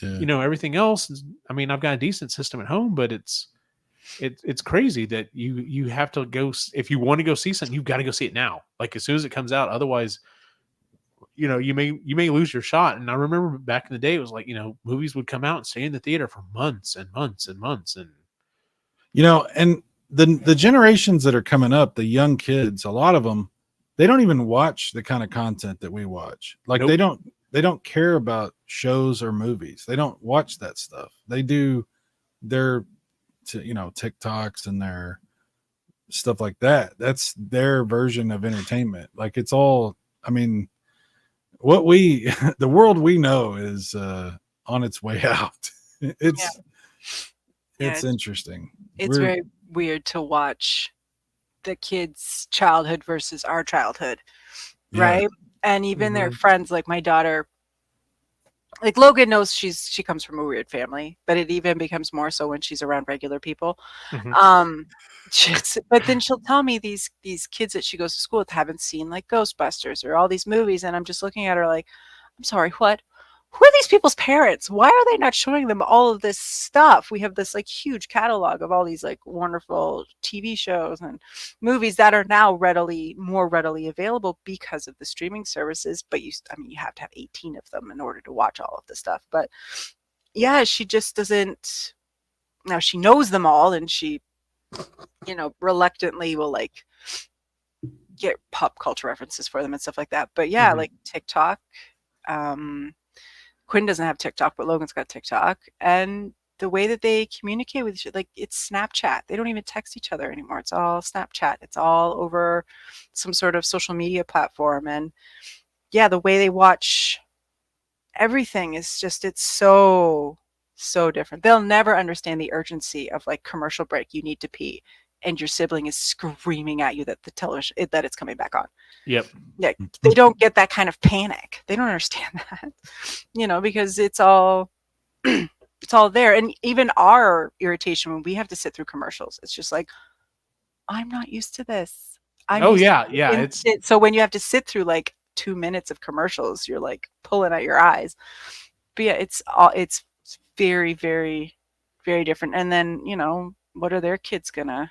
you know, everything else. I mean, I've got a decent system at home, but it's crazy that you have to go, if you want to go see something, you've got to go see it now, like as soon as it comes out. Otherwise, you know, you may lose your shot. And I remember back in the day, it was like, you know, movies would come out and stay in the theater for months and months and months. And you know, and the generations that are coming up, the young kids, a lot of them, they don't even watch the kind of content that we watch. Like Nope. they don't care about shows or movies. They don't watch that stuff. They do their you know, TikToks and their stuff like that. That's their version of entertainment. Like it's all, I mean, what the world we know is on its way out. It's interesting. It's very weird to watch the kids' childhood versus our childhood, right? And even their friends, like my daughter, like Logan knows she comes from a weird family, but it even becomes more so when she's around regular people. But then she'll tell me these kids that she goes to school with haven't seen like Ghostbusters or all these movies, and I'm just looking at her like, I'm sorry, what? Who are these people's parents? Why are they not showing them all of this stuff? We have this like huge catalog of all these like wonderful TV shows and movies that are now more readily available because of the streaming services. But you have to have 18 of them in order to watch all of the stuff. But yeah, she just doesn't. Now she knows them all, and she, you know, reluctantly will like get pop culture references for them and stuff like that. But yeah, like TikTok. Quinn doesn't have TikTok, but Logan's got TikTok. And the way that they communicate with each other, like it's Snapchat. They don't even text each other anymore. It's all Snapchat. It's all over some sort of social media platform. And yeah, the way they watch everything is just, it's so different. They'll never understand the urgency of like commercial break. You need to pee. and your sibling is screaming at you that the television that it's coming back on. Yep. Yeah, they don't get that kind of panic. They don't understand that, because it's all it's all there. And even our irritation when we have to sit through commercials, it's just like, I'm not used to this. Yeah. So when you have to sit through like 2 minutes of commercials, you're like pulling at your eyes. But yeah, it's very, very, very different. And then, what are their kids gonna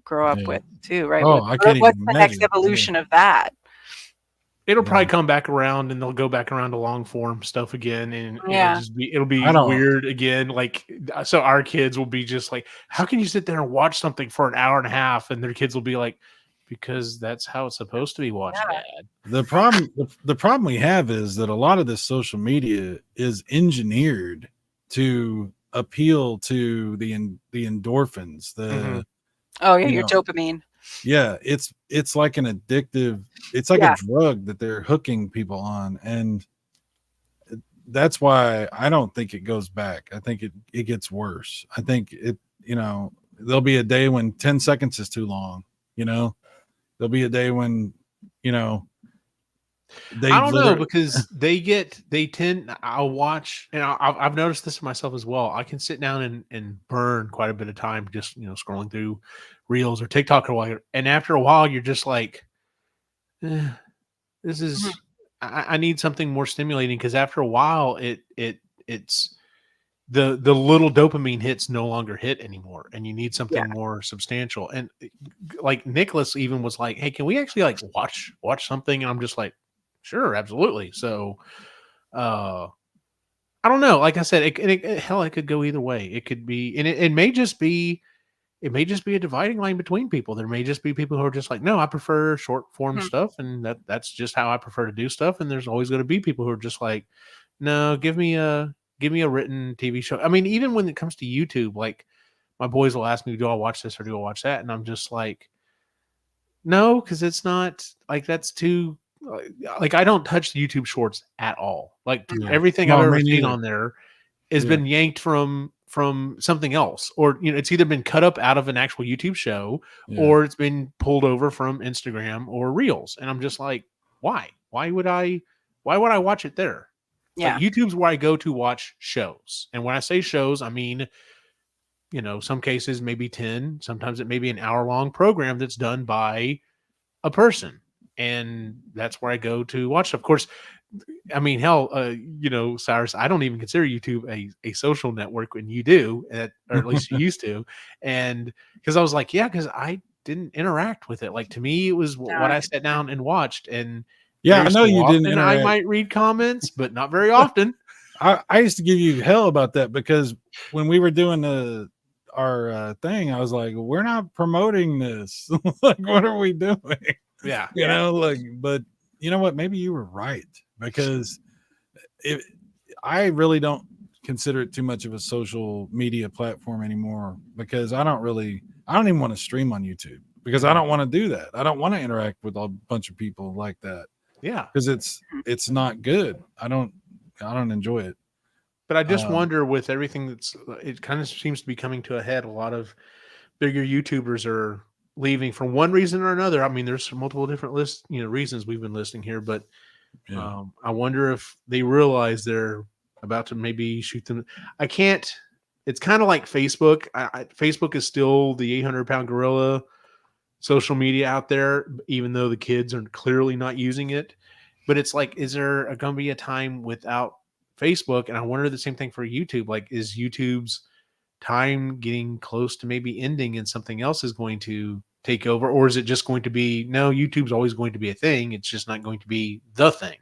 grow up with too, right? Oh, I can't What's even the next imagine. evolution of that? It'll probably come back around, and they'll go back around to long form stuff again, and it'll be weird again. Like, so our kids will be just like, how can you sit there and watch something for an hour and a half? And their kids will be like, because that's how it's supposed to be watched, Dad. The problem we have is that a lot of this social media is engineered to appeal to the endorphins, your dopamine. Yeah, it's like an addictive, it's like a drug that they're hooking people on, and that's why I don't think it goes back. I think it gets worse. I think there'll be a day when 10 seconds is too long, there'll be a day when I don't know, because I'll watch, and I've noticed this myself as well. I can sit down and burn quite a bit of time just scrolling through Reels or TikTok or whatever, and after a while you're just like, this is I need something more stimulating, because after a while it's the little dopamine hits no longer hit anymore, and you need something more substantial. And like Nicholas even was like, hey, can we actually like watch something? And I'm just like, sure, absolutely. So I don't know, like I said, it could go either way. It could be, and it may just be a dividing line between people. There may just be people who are just like, no, I prefer short form stuff, and that's just how I prefer to do stuff. And there's always going to be people who are just like, no, give me a written TV show. I mean, even when it comes to YouTube, like my boys will ask me, do I watch this or do I watch that? And I'm just like, no, because it's not like, that's too, like, I don't touch the YouTube shorts at all. Like everything I've ever seen on there has been yanked from something else, or it's either been cut up out of an actual YouTube show, or it's been pulled over from Instagram or Reels. And I'm just like, why would I watch it there? Like, YouTube's where I go to watch shows. And when I say shows, I mean, some cases maybe 10, sometimes it may be an hour-long program that's done by a person. And that's where I go to watch. Of course, I mean, hell, Cyrus, I don't even consider YouTube a social network when you do, or at least you used to. And because I was like, because I didn't interact with it. Like, to me, it was what I sat down and watched. And I know you didn't interact. I might read comments, but not very often. I used to give you hell about that, because when we were doing our thing, I was like, we're not promoting this. Like, what are we doing? Yeah. But you know what? Maybe you were right, because I really don't consider it too much of a social media platform anymore, because I don't even want to stream on YouTube, because I don't want to do that. I don't want to interact with a bunch of people like that. Yeah. Because it's not good. I don't enjoy it. But I just wonder, with everything it kind of seems to be coming to a head. A lot of bigger YouTubers are leaving for one reason or another. I mean, there's multiple different reasons we've been listing here, but I wonder if they realize they're about to maybe shoot them. It's kind of like Facebook. Facebook is still the 800-pound gorilla social media out there, even though the kids are clearly not using it. But it's like, is there going to be a time without Facebook? And I wonder the same thing for YouTube. Like, is YouTube's time getting close to maybe ending and something else is going to take over? Or is it just going to be, no, YouTube's always going to be a thing, it's just not going to be the thing?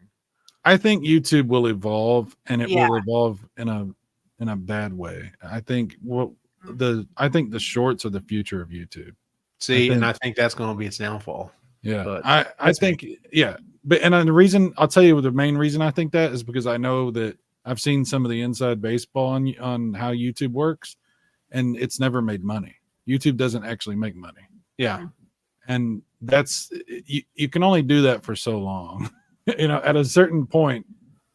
I think YouTube will evolve, and it will evolve in a bad way. I think the shorts are the future of YouTube. And I think that's going to be its downfall. Yeah. But I think, but, and the reason, I'll tell you the main reason I think that is because I know that I've seen some of the inside baseball on how YouTube works, and it's never made money. YouTube doesn't actually make money. Yeah. And that's, you can only do that for so long. At a certain point,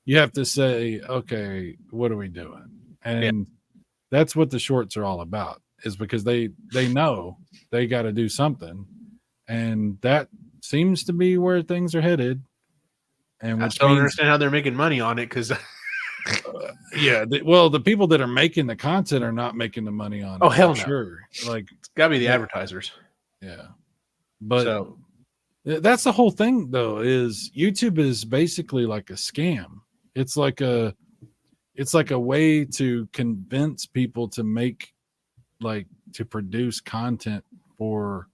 you have to say, okay, what are we doing? And that's what the shorts are all about. is because they know they got to do something, and that seems to be where things are headed. And I still don't understand how they're making money on it, because the people that are making the content are not making the money on it. Oh, hell no. Sure. Like, it's gotta be the advertisers. Yeah. But that's the whole thing, though, is YouTube is basically like a scam. It's like a way to convince people to make, like, to produce content for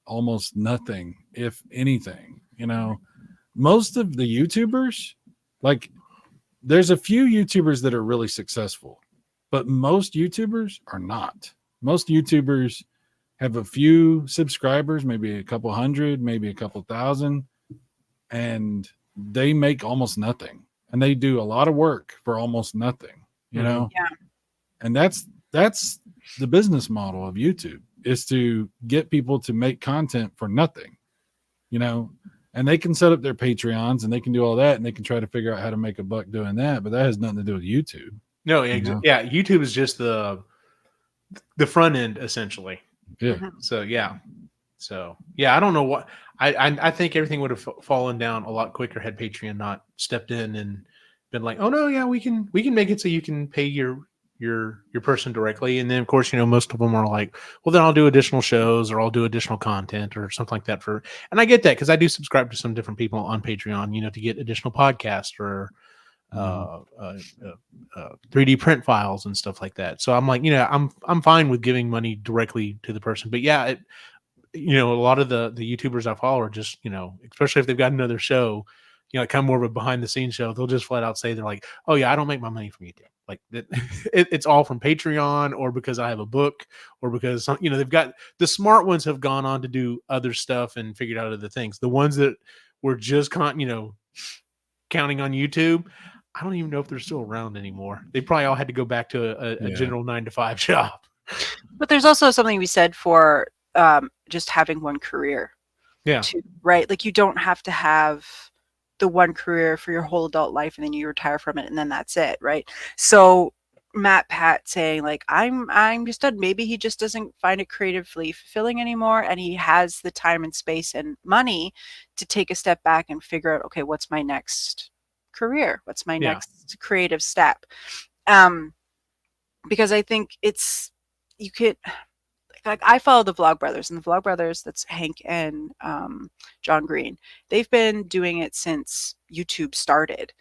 almost nothing, if anything. You know, most of the YouTubers, like, there's a few YouTubers that are really successful, but most YouTubers are not. Most YouTubers have a few subscribers, maybe a couple hundred, maybe a couple thousand, and they make almost nothing. And they do a lot of work for almost nothing, you know? Yeah. And that's the business model of YouTube, is to get people to make content for nothing, you know? And they can set up their Patreons and they can do all that, and they can try to figure out how to make a buck doing that, but that has nothing to do with YouTube. No, yeah, YouTube is just the front end, essentially. Yeah. So I don't know what I think everything would have fallen down a lot quicker had Patreon not stepped in and been like, oh no, yeah, we can make it so you can pay your person directly. And then of course, you know, most of them are like, well, then I'll do additional shows or I'll do additional content or something like that and I get that, because I do subscribe to some different people on Patreon, you know, to get additional podcasts or 3D print files and stuff like that. So I'm like, you know, I'm fine with giving money directly to the person. But yeah, you know, a lot of the YouTubers I follow are just, you know, especially if they've got another show, you know, kind of more of a behind the scenes show, they'll just flat out say, they're like, oh yeah, I don't make my money from YouTube. Like it's all from Patreon, or because I have a book, or because, you know, they've got, the smart ones have gone on to do other stuff and figured out other things. The ones that were just counting on YouTube, I don't even know if they're still around anymore. They probably all had to go back to a general 9-to-5 job. But there's also something we said for just having one career. Yeah. Too, right? Like, you don't have to have the one career for your whole adult life and then you retire from it and then that's it, right? So Matt Pat saying like, I'm just done. Maybe he just doesn't find it creatively fulfilling anymore, and he has the time and space and money to take a step back and figure out, okay, what's my next career? What's my next creative step? Because I think you could, like, I follow the Vlogbrothers, and the Vlogbrothers, that's Hank and John Green. They've been doing it since YouTube started,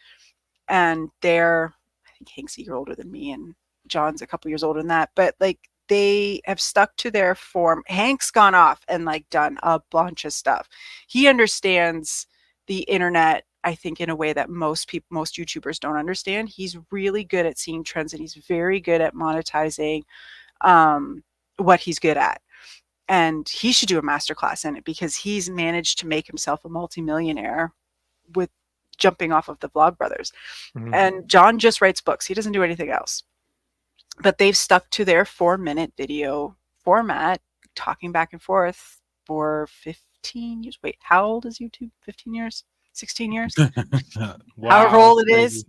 and I think Hank's a year older than me, and John's a couple years older than that. But like, they have stuck to their form. Hank's gone off and like done a bunch of stuff. He understands the internet, I think, in a way that most YouTubers don't understand. He's really good at seeing trends, and he's very good at monetizing what he's good at. And he should do a masterclass in it, because he's managed to make himself a multimillionaire with jumping off of the Vlogbrothers. Mm-hmm. And John just writes books. He doesn't do anything else. But they've stuck to their 4-minute video format, talking back and forth for 15 years. Wait, how old is YouTube? 15 years? 16 years? Wow, however old it is.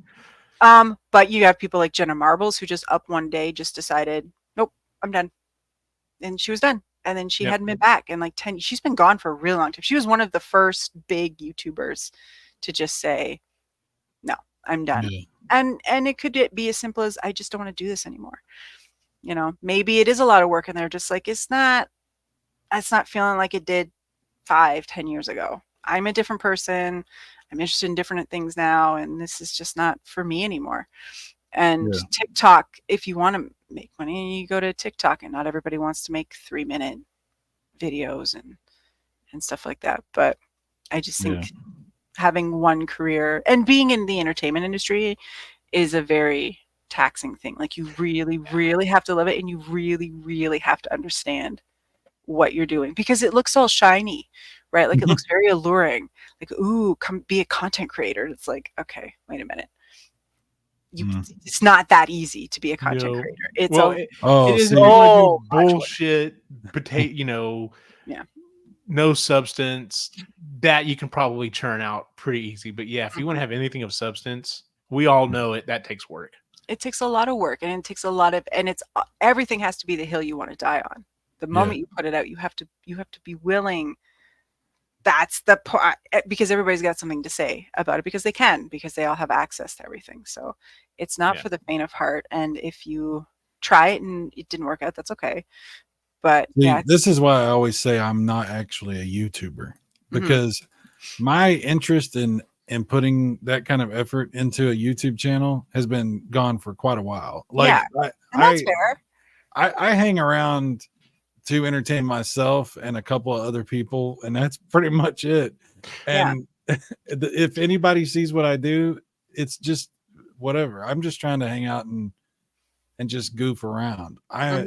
But you have people like Jenna Marbles, who just up one day just decided, nope, I'm done. And she was done. And then she hadn't been back in like 10. She's been gone for a really long time. She was one of the first big YouTubers to just say, no, I'm done. Yeah. And it could be as simple as, I just don't want to do this anymore. You know, maybe it is a lot of work, and they're just like, it's not feeling like it did 5-10 years ago. I'm a different person. I'm interested in different things now, and this is just not for me anymore. And TikTok, if you want to make money, you go to TikTok, and not everybody wants to make 3-minute videos and stuff like that. But I just think having one career and being in the entertainment industry is a very taxing thing. Like, you really, really have to love it, and you really, really have to understand what you're doing, because it looks all shiny, right? Like, it looks very alluring. Like, ooh, come be a content creator. It's like, okay, wait a minute. It's not that easy to be a content creator. It's it is bullshit, potato, no substance that you can probably churn out pretty easy. But yeah, if you want to have anything of substance, we all know that takes work. it takes a lot of work, and it takes a lot of, and it's everything has to be the hill you want to die on. The moment you put it out, you have to be willing. That's the part, because everybody's got something to say about it, because they all have access to everything. So it's not for the faint of heart. And if you try it and it didn't work out, that's okay. But this is why I always say I'm not actually a YouTuber, because my interest in putting that kind of effort into a YouTube channel has been gone for quite a while. Like, and that's fair. I hang around to entertain myself and a couple of other people, and that's pretty much it. And if anybody sees what I do, it's just whatever. I'm just trying to hang out and just goof around. I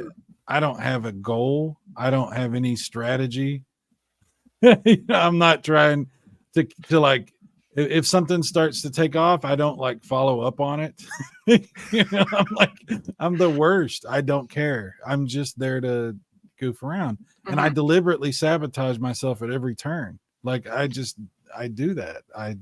don't have a goal. I don't have any strategy. I'm not trying to like, if something starts to take off, I don't like follow up on it. I'm the worst. I don't care. I'm just there to goof around, and I deliberately sabotage myself at every turn. Like I do that. I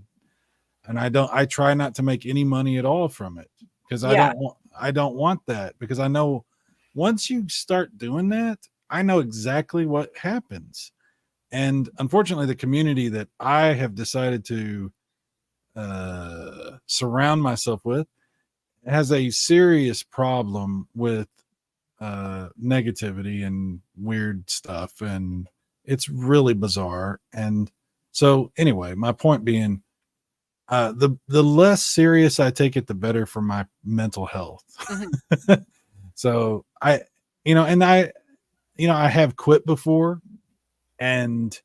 try not to make any money at all from it, because I don't want that, because I know once you start doing that, I know exactly what happens. And unfortunately, the community that I have decided to surround myself with has a serious problem with negativity and weird stuff, and it's really bizarre. And so anyway, my point being, the less serious I take it, the better for my mental health. So I have quit before, and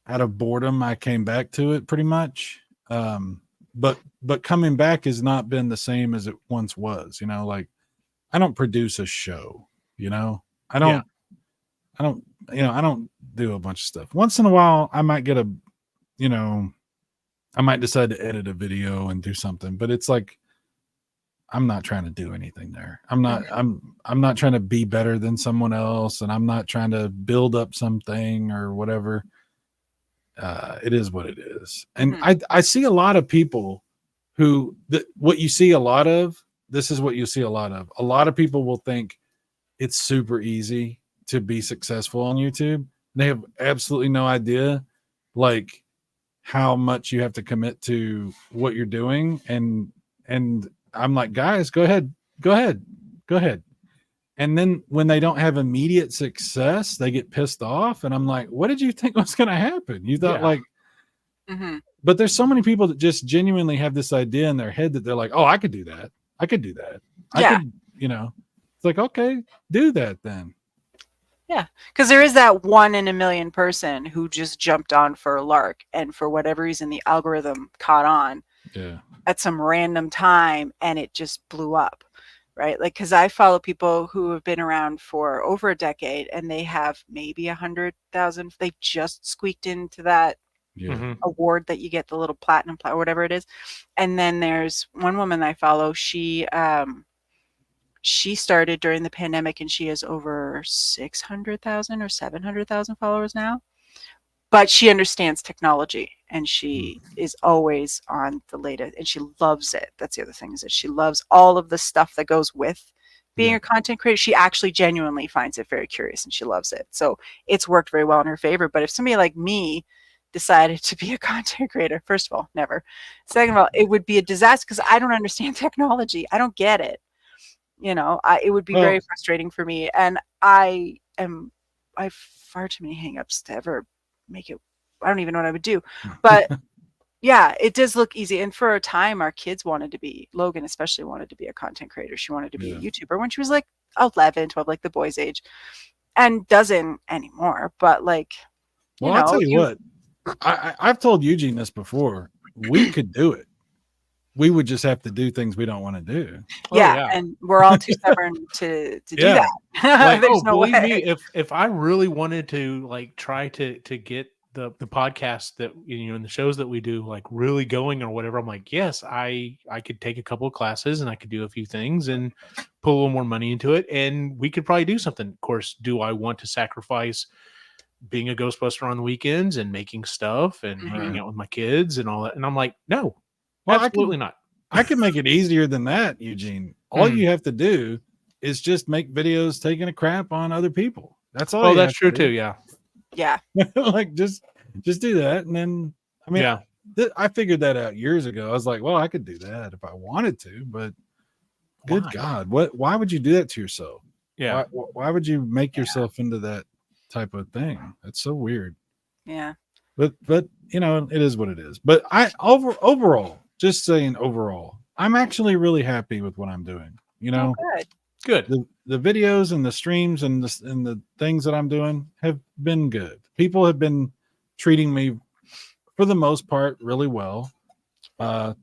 out of boredom I came back to it pretty much. But coming back has not been the same as it once was. Like, I don't produce a show, I don't do a bunch of stuff. Once in a while I might get I might decide to edit a video and do something, but it's like, I'm not trying to do anything there. I'm not trying to be better than someone else, and I'm not trying to build up something or whatever. It is what it is. And I see a lot of people who, what you see a lot of, this is what you see a lot of. A lot of people will think it's super easy to be successful on YouTube. They have absolutely no idea, like, how much you have to commit to what you're doing. And I'm like, guys, go ahead. And then when they don't have immediate success, they get pissed off. And I'm like, what did you think was going to happen? You thought but there's so many people that just genuinely have this idea in their head that they're like, oh, I could do that. I could, it's like, okay, do that then. Yeah, because there is that 1 in a million person who just jumped on for a lark, and for whatever reason, the algorithm caught on at some random time, and it just blew up, right? Like, because I follow people who have been around for over a decade, and they have maybe 100,000. They just squeaked into that award that you get, the little platinum or whatever it is. And then there's one woman I follow. She started during the pandemic, and she has over 600,000 or 700,000 followers now. But she understands technology, and she is always on the latest, and she loves it. That's the other thing, is that she loves all of the stuff that goes with being a content creator. She actually genuinely finds it very curious, and she loves it. So it's worked very well in her favor. But if somebody like me decided to be a content creator, first of all, never. Second of all, it would be a disaster, because I don't understand technology. I don't get it. It would be very frustrating for me. And I have far too many hangups to ever make it. I don't even know what I would do. But yeah, it does look easy. And for a time, our kids Logan especially wanted to be a content creator. She wanted to be a YouTuber when she was like 11, 12, like the boys' age, and doesn't anymore. But like, I'll tell you what, I've told Eugene this before. We could do it. We would just have to do things we don't want to do. And we're all too stubborn to do that. Like, There's no believe way. me, if I really wanted to, like, try to get the podcast that, and the shows that we do, like, really going or whatever, I'm like, yes, I could take a couple of classes, and I could do a few things and put a little more money into it, and we could probably do something. Of course, do I want to sacrifice being a Ghostbuster on the weekends and making stuff and hanging out with my kids and all that? And I'm like, no. Well, absolutely not. I can make it easier than that, Eugene. all you have to do is just make videos taking a crap on other people. That's all. Oh, that's true too. Yeah. Yeah. Like just do that. And then, I mean, I figured that out years ago. I was like, well, I could do that if I wanted to, but good God, why would you do that to yourself? Yeah. Why would you make yourself into that type of thing? That's so weird. Yeah. But you know, it is what it is. But overall, just saying overall, I'm actually really happy with what I'm doing. You know, good. The videos and the streams and the things that I'm doing have been good. People have been treating me for the most part really well.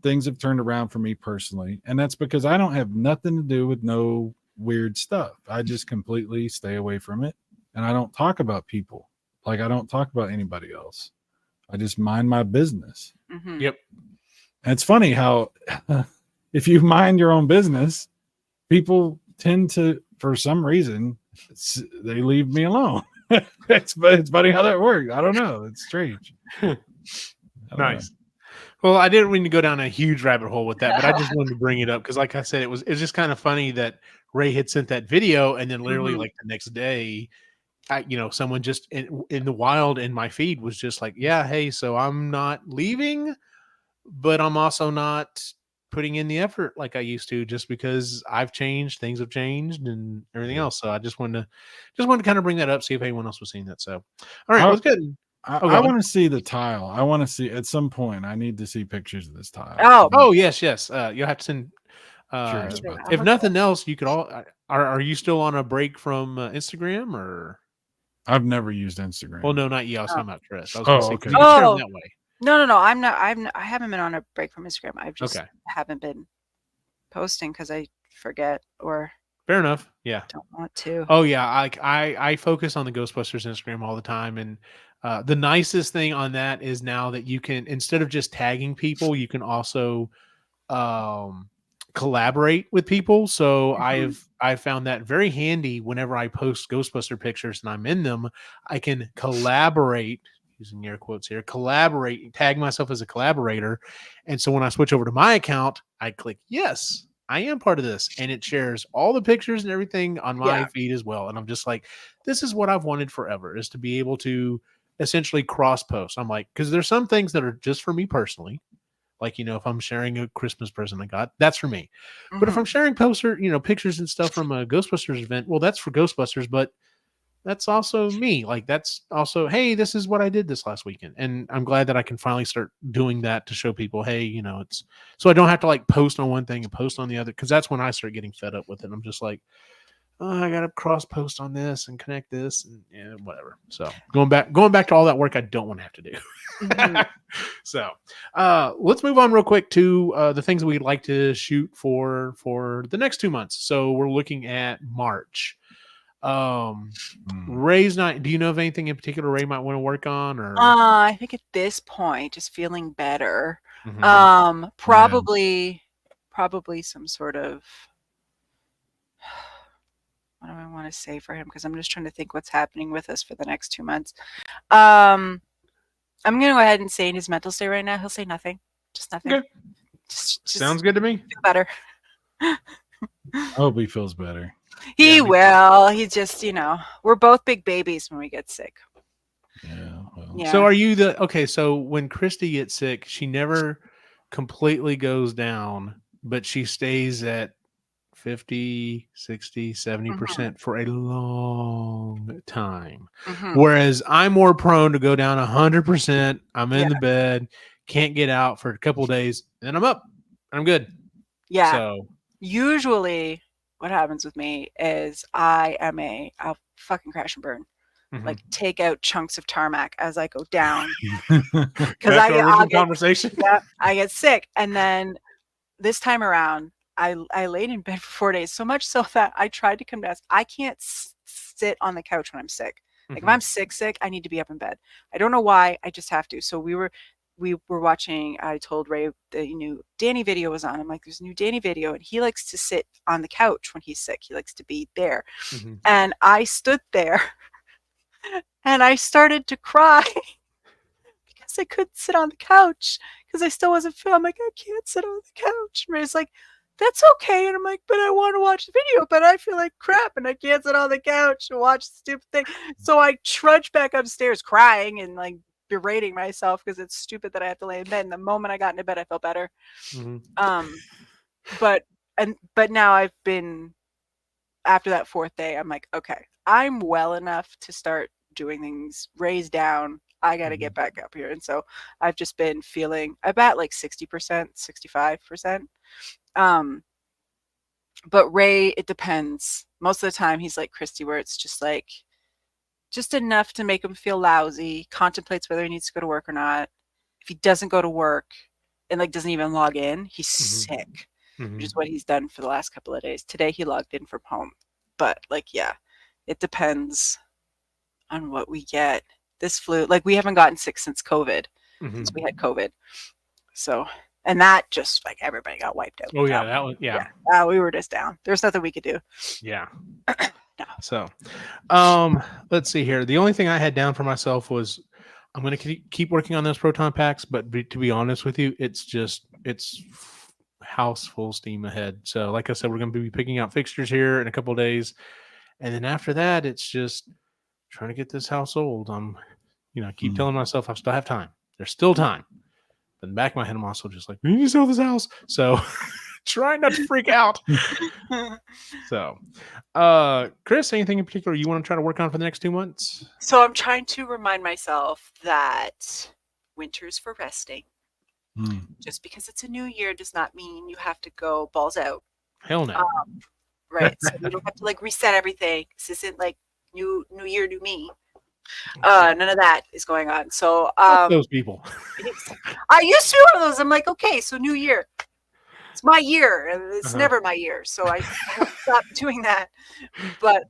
Things have turned around for me personally, and that's because I don't have nothing to do with no weird stuff. I just completely stay away from it, and I don't talk about people. Like I don't talk about anybody else. I just mind my business. Mm-hmm. Yep. And it's funny how if you mind your own business, people tend to, for some reason, they leave me alone. It's funny how that works. I don't know. It's strange. Nice. Well, I didn't mean to go down a huge rabbit hole with that, but I just wanted to bring it up because, like I said, it's just kind of funny that Ray had sent that video, and then literally like the next day, someone just in the wild in my feed was just like, yeah, hey, so I'm not leaving, but I'm also not putting in the effort like I used to, just because I've changed, things have changed, and everything else. So I just wanted to kind of bring that up, see if anyone else was seeing that. So, all right, let's get. I want to see the tile. I want to see at some point. I need to see pictures of this tile. Oh, yes. You'll have to send. If nothing else, you could all. Are you still on a break from Instagram or? I've never used Instagram. Well, no, not you. I was talking about Chris. I was okay. You can share them that way. No. I'm not. I haven't been on a break from Instagram. I've just haven't been posting because I forget or. Fair enough. Yeah. Don't want to. Oh yeah. I focus on the Ghostbusters Instagram all the time, and the nicest thing on that is now that you can, instead of just tagging people, you can also collaborate with people. So I've found that very handy whenever I post Ghostbuster pictures and I'm in them. I can collaborate, using air quotes here, tag myself as a collaborator. And so when I switch over to my account, I click yes, I am part of this, and it shares all the pictures and everything on my feed as well. And I'm just like, this is what I've wanted forever, is to be able to essentially cross post. I'm like, because there's some things that are just for me personally. Like, if I'm sharing a Christmas present I got, that's for me. But if I'm sharing pictures and stuff from a Ghostbusters event, well, that's for Ghostbusters, but that's also me. Like, that's also, hey, this is what I did this last weekend. And I'm glad that I can finally start doing that to show people, hey, it's so I don't have to like post on one thing and post on the other. Cause that's when I start getting fed up with it. I'm just like, oh, I got to cross post on this and connect this and whatever. So going back to all that work I don't want to have to do. So let's move on real quick to the things we'd like to shoot for the next 2 months. So we're looking at March. Ray's not. Do you know of anything in particular Ray might want to work on? Or I think at this point, just feeling better. Probably some sort of. What do I want to say for him? Because I'm just trying to think what's happening with us for the next 2 months. I'm going to go ahead and say in his mental state right now, he'll say nothing. Just nothing. Okay. Just sounds good to me. Feel better. I hope he feels better. He will. He just, we're both big babies when we get sick. Yeah. Well. Yeah. So are you so when Christy gets sick, she never completely goes down, but she stays at 50, 60, 70% for a long time. Whereas I'm more prone to go down 100%. I'm in the bed, can't get out for a couple of days, and I'm up. I'm good. Yeah. So usually what happens with me is I'll fucking crash and burn. Like take out chunks of tarmac as I go down. Because I get sick. And then this time around, I laid in bed for 4 days, so much so that I tried to come down. I can't sit on the couch when I'm sick. Like if I'm sick, I need to be up in bed. I don't know why. I just have to. So we were watching. I told Ray the new Danny video was on. I'm like, there's a new Danny video, and he likes to sit on the couch when he's sick. He likes to be there. And I stood there, and I started to cry because I couldn't sit on the couch because I still wasn't feeling. I'm like, I can't sit on the couch. And Ray's like, that's okay. And I'm like, but I want to watch the video, but I feel like crap and I can't sit on the couch and watch the stupid thing. So I trudged back upstairs crying and like berating myself because it's stupid that I have to lay in bed. And the moment I got into bed, I felt better. But now I've been, after that 4th day, I'm like, okay, I'm well enough to start doing things, raise down. I got to get back up here. And so I've just been feeling about like 60%, 65%. But Ray, it depends. Most of the time he's like Christy, where it's just like, just enough to make him feel lousy, contemplates whether he needs to go to work or not. If he doesn't go to work and like doesn't even log in, he's sick, which is what he's done for the last couple of days. Today he logged in from home. But like, yeah, it depends on what we get. This flu, like we haven't gotten sick since COVID, since we had COVID. So, and that just like everybody got wiped out. Oh yeah, that was yeah. We were just down. There's nothing we could do. Yeah. No. So, let's see here. The only thing I had down for myself was I'm going to keep working on those proton packs, but to be honest with you, it's house full steam ahead. So, like I said, we're going to be picking out fixtures here in a couple of days, and then after that, it's just trying to get this house sold. I'm, keep telling myself I still have time. There's still time. But in the back of my head, I'm also just like, we need to sell this house. So try not to freak out. So, Kris, anything in particular you want to try to work on for the next 2 months? So I'm trying to remind myself that winter's for resting. Just because it's a new year does not mean you have to go balls out. Hell no. Right. So you don't have to like reset everything. This isn't like new year, new me. None of that is going on. So those people. I used to be one of those. I'm like, okay, so new year. It's my year, and it's never my year. So I stopped doing that. But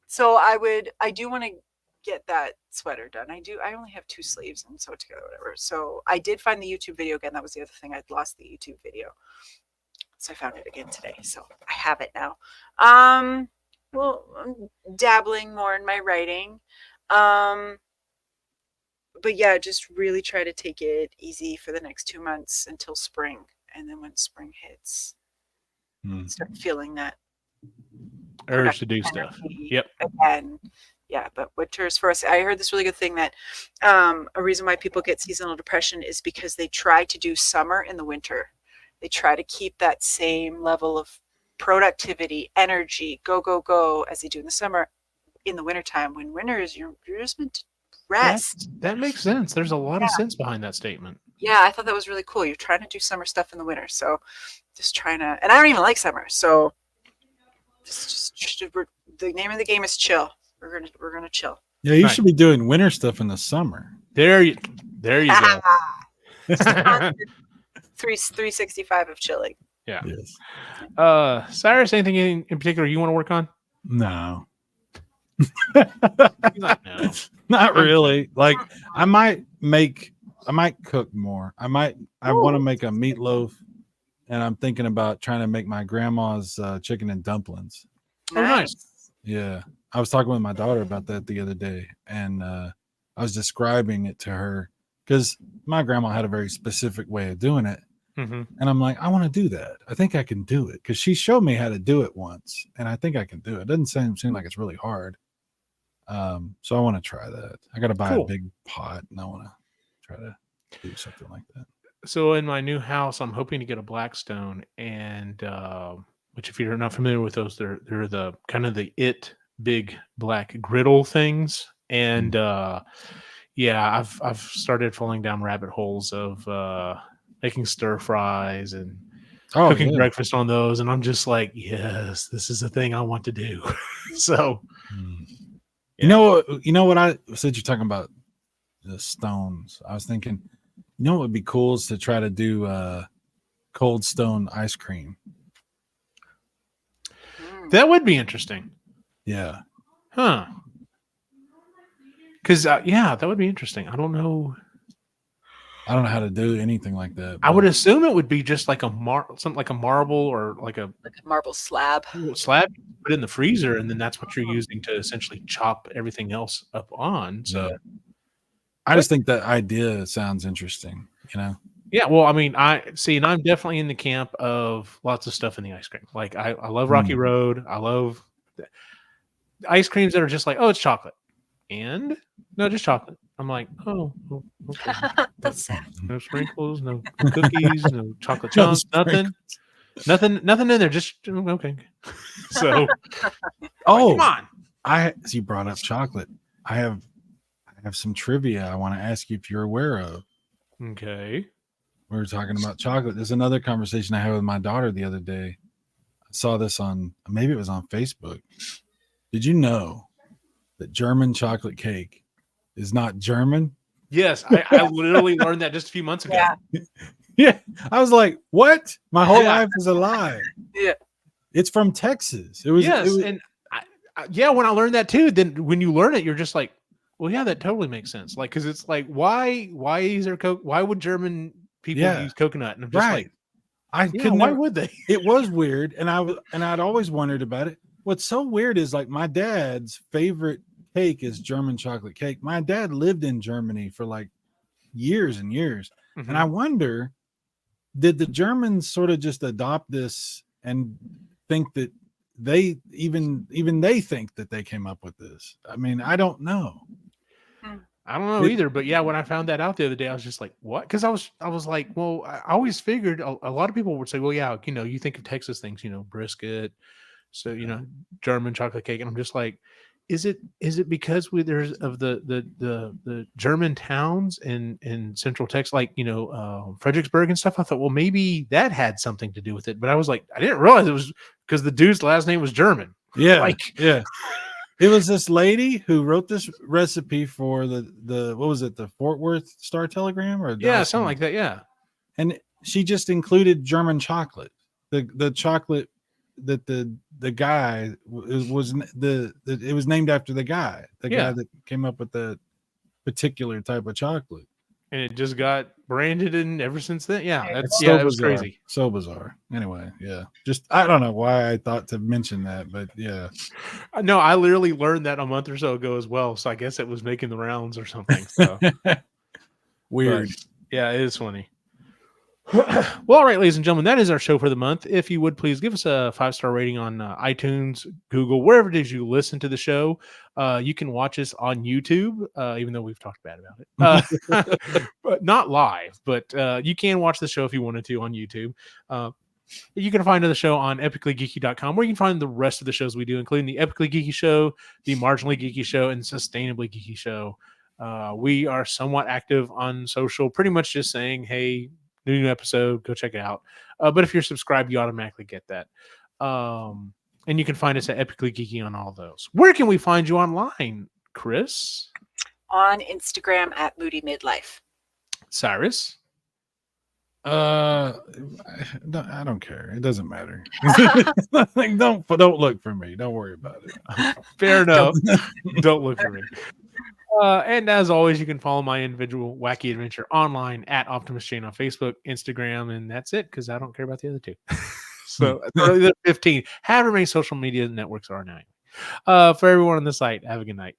so I do want to get that sweater done. I only have 2 sleeves and sew it together, whatever. So I did find the YouTube video again. That was the other thing. I'd lost the YouTube video. So I found it again today. So I have it now. Well, I'm dabbling more in my writing. But yeah, just really try to take it easy for the next 2 months until spring. And then when spring hits, start feeling that urge to do stuff. Yep. Again. Yeah, but winter's for us. I heard this really good thing that a reason why people get seasonal depression is because they try to do summer in the winter. They try to keep that same level of productivity, energy, go, as they do in the summer. In the wintertime, when winter is, you're just meant to rest. That makes sense. There's a lot of sense behind that statement. Yeah, I thought that was really cool. You're trying to do summer stuff in the winter. So just trying to, and I don't even like summer. So just the name of the game is chill. We're gonna chill. Yeah, you should be doing winter stuff in the summer. There you go. 365 of chilling. Yeah. Yes. Cyrus, anything in particular you want to work on? No. No. Not really. Like I might cook more. I want to make a meatloaf, and I'm thinking about trying to make my grandma's chicken and dumplings. Oh, nice. Yeah. I was talking with my daughter about that the other day, and I was describing it to her because my grandma had a very specific way of doing it. And I'm like, I want to do that. I think I can do it because she showed me how to do it once, and I think I can do it. It doesn't seem like it's really hard. So I want to try that. I got to buy a big pot, and I want to try to do something like that. So in my new house, I'm hoping to get a Blackstone, and which, if you're not familiar with those, they're the kind of the big black griddle things. And yeah, I've started falling down rabbit holes of making stir fries and cooking breakfast on those, and I'm just like, yes, this is a thing I want to do. So you know what I said, you're talking about the stones. I was thinking, what would be cool is to try to do cold stone ice cream. That would be interesting. Yeah. Huh. Because yeah, that would be interesting. I don't know how to do anything like that. I would assume it would be just like something like a marble or like a marble slab. Slab, put in the freezer, and then that's what you're using to essentially chop everything else up on. So I just think that idea sounds interesting. Yeah, well, I mean, I see, and I'm definitely in the camp of lots of stuff in the ice cream. Like I love Rocky Road. I love ice creams that are just like, oh, it's chocolate, and no, just chocolate. I'm like, oh, okay. That's sad. No sprinkles, no cookies, no chocolate chunks, nothing in there. Just okay. So, oh, come on. You brought up chocolate. I have some trivia I want to ask you if you're aware of. Okay. We were talking about chocolate. There's another conversation I had with my daughter the other day. I saw this maybe it was on Facebook. Did you know that German chocolate cake is not German? Yes, I literally learned that just a few months ago. Yeah. I was like, what? My whole life is a lie. Yeah. It's from Texas. It was. And when I learned that too, then when you learn it, you're just like, well, yeah, that totally makes sense. Like, because it's like, why is there why would German people use coconut? And I'm just like, why would they? It was weird, and I'd always wondered about it. What's so weird is like my dad's favorite cake is German chocolate cake. My dad lived in Germany for like years and years, and I wonder, did the Germans sort of just adopt this and think that they even they think that they came up with this? I mean, I don't know. I don't know either, but yeah, when I found that out the other day, I was just like, what? Because I was like, well, I always figured a lot of people would say, well, yeah, you think of Texas things, brisket, so German chocolate cake, and I'm just like, is it because there's of the German towns in Central Texas, like Fredericksburg and stuff? I thought, well, maybe that had something to do with it, but I was like, I didn't realize it was because the dude's last name was German. Yeah, yeah. It was this lady who wrote this recipe for the what was it, the Fort Worth Star Telegram or something like that, yeah. And she just included German chocolate, the chocolate that the guy was it was named after the guy that came up with the particular type of chocolate, and it just got branded, and ever since then, it was crazy, so bizarre. Anyway, just I don't know why I thought to mention that, but no, I literally learned that a month or so ago as well, so I guess it was making the rounds or something. So weird. But, it is funny. Well, all right, ladies and gentlemen, that is our show for the month. If you would please give us a 5-star rating on iTunes, Google, wherever it is you listen to the show. You can watch us on YouTube, even though we've talked bad about it, but not live. But you can watch the show if you wanted to on YouTube. You can find the show on epicallygeeky.com, where you can find the rest of the shows we do, including the Epically Geeky Show, the Marginally Geeky Show, and Sustainably Geeky Show. We are somewhat active on social, pretty much just saying, hey, new episode, go check it out. But if you're subscribed, you automatically get that. And you can find us at Epically Geeky on all those. Where can we find you online, Kris? On Instagram at Moody Midlife. Cyrus? I don't care. It doesn't matter. Don't look for me. Don't worry about it. Fair enough. Don't look for me. And as always, you can follow my individual wacky adventure online at Optimus Jane on Facebook, Instagram, and that's it, because I don't care about the other two. So the 15, however many social media networks are now. For everyone on the site, have a good night.